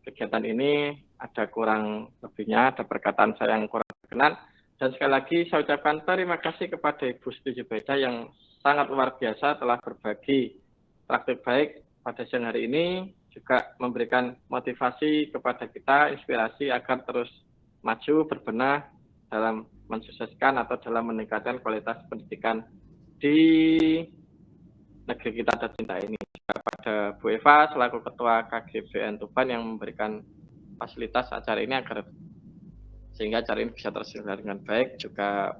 kegiatan ini ada kurang lebihnya, ada perkataan saya yang kurang berkenan. Dan sekali lagi saya ucapkan terima kasih kepada Ibu Siti Zubaida yang sangat luar biasa telah berbagi praktik baik pada siang hari ini, juga memberikan motivasi kepada kita, inspirasi agar terus maju, berbenah dalam mensukseskan atau dalam meningkatkan kualitas pendidikan di negeri kita tercinta ini. Pada kepada Bu Eva selaku Ketua KGBN Tuban yang memberikan fasilitas acara ini sehingga acara ini bisa terselenggara dengan baik, juga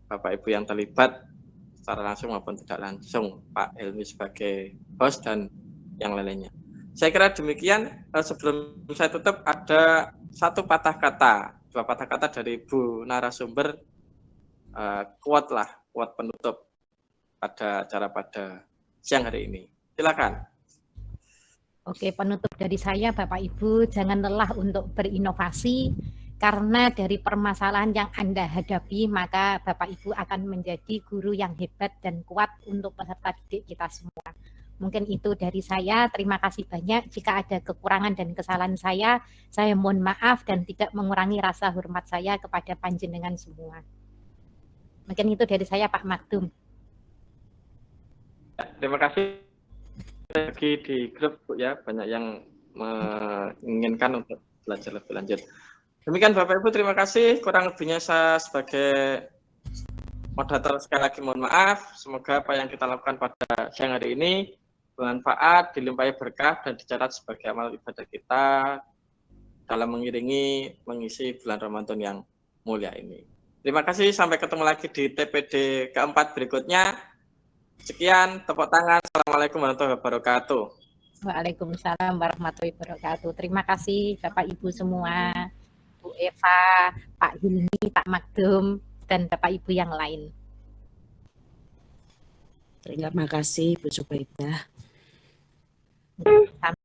Bapak Ibu yang terlibat secara langsung maupun tidak langsung, Pak Helmi sebagai host dan yang lainnya. Saya kira demikian. Sebelum saya tutup, ada dua patah kata dari Bu narasumber, quote penutup pada acara pada siang hari ini. Silakan. Oke, penutup dari saya, Bapak Ibu, jangan lelah untuk berinovasi, karena dari permasalahan yang Anda hadapi, maka Bapak Ibu akan menjadi guru yang hebat dan kuat untuk peserta didik kita semua. Mungkin itu dari saya. Terima kasih banyak. Jika ada kekurangan dan kesalahan saya mohon maaf dan tidak mengurangi rasa hormat saya kepada panjenengan semua. Mungkin itu dari saya, Pak Magdum. Terima kasih. Lagi di grup, Bu, ya, banyak yang menginginkan untuk belajar lebih lanjut. Demikian Bapak Ibu, terima kasih. Kurang lebihnya saya sebagai moderator sekali lagi mohon maaf. Semoga apa yang kita lakukan pada siang hari ini bermanfaat, dilimpahi berkah, dan dicatat sebagai amal ibadah kita dalam mengisi bulan Ramadan yang mulia ini. Terima kasih, sampai ketemu lagi di TPD keempat berikutnya. Sekian, tepuk tangan. Assalamualaikum warahmatullahi wabarakatuh. Waalaikumsalam warahmatullahi wabarakatuh. Terima kasih Bapak Ibu semua, Bu Eva, Pak Hilmi, Pak Magdum, dan Bapak Ibu yang lain. Terima kasih Bu Zubaidah. Sampai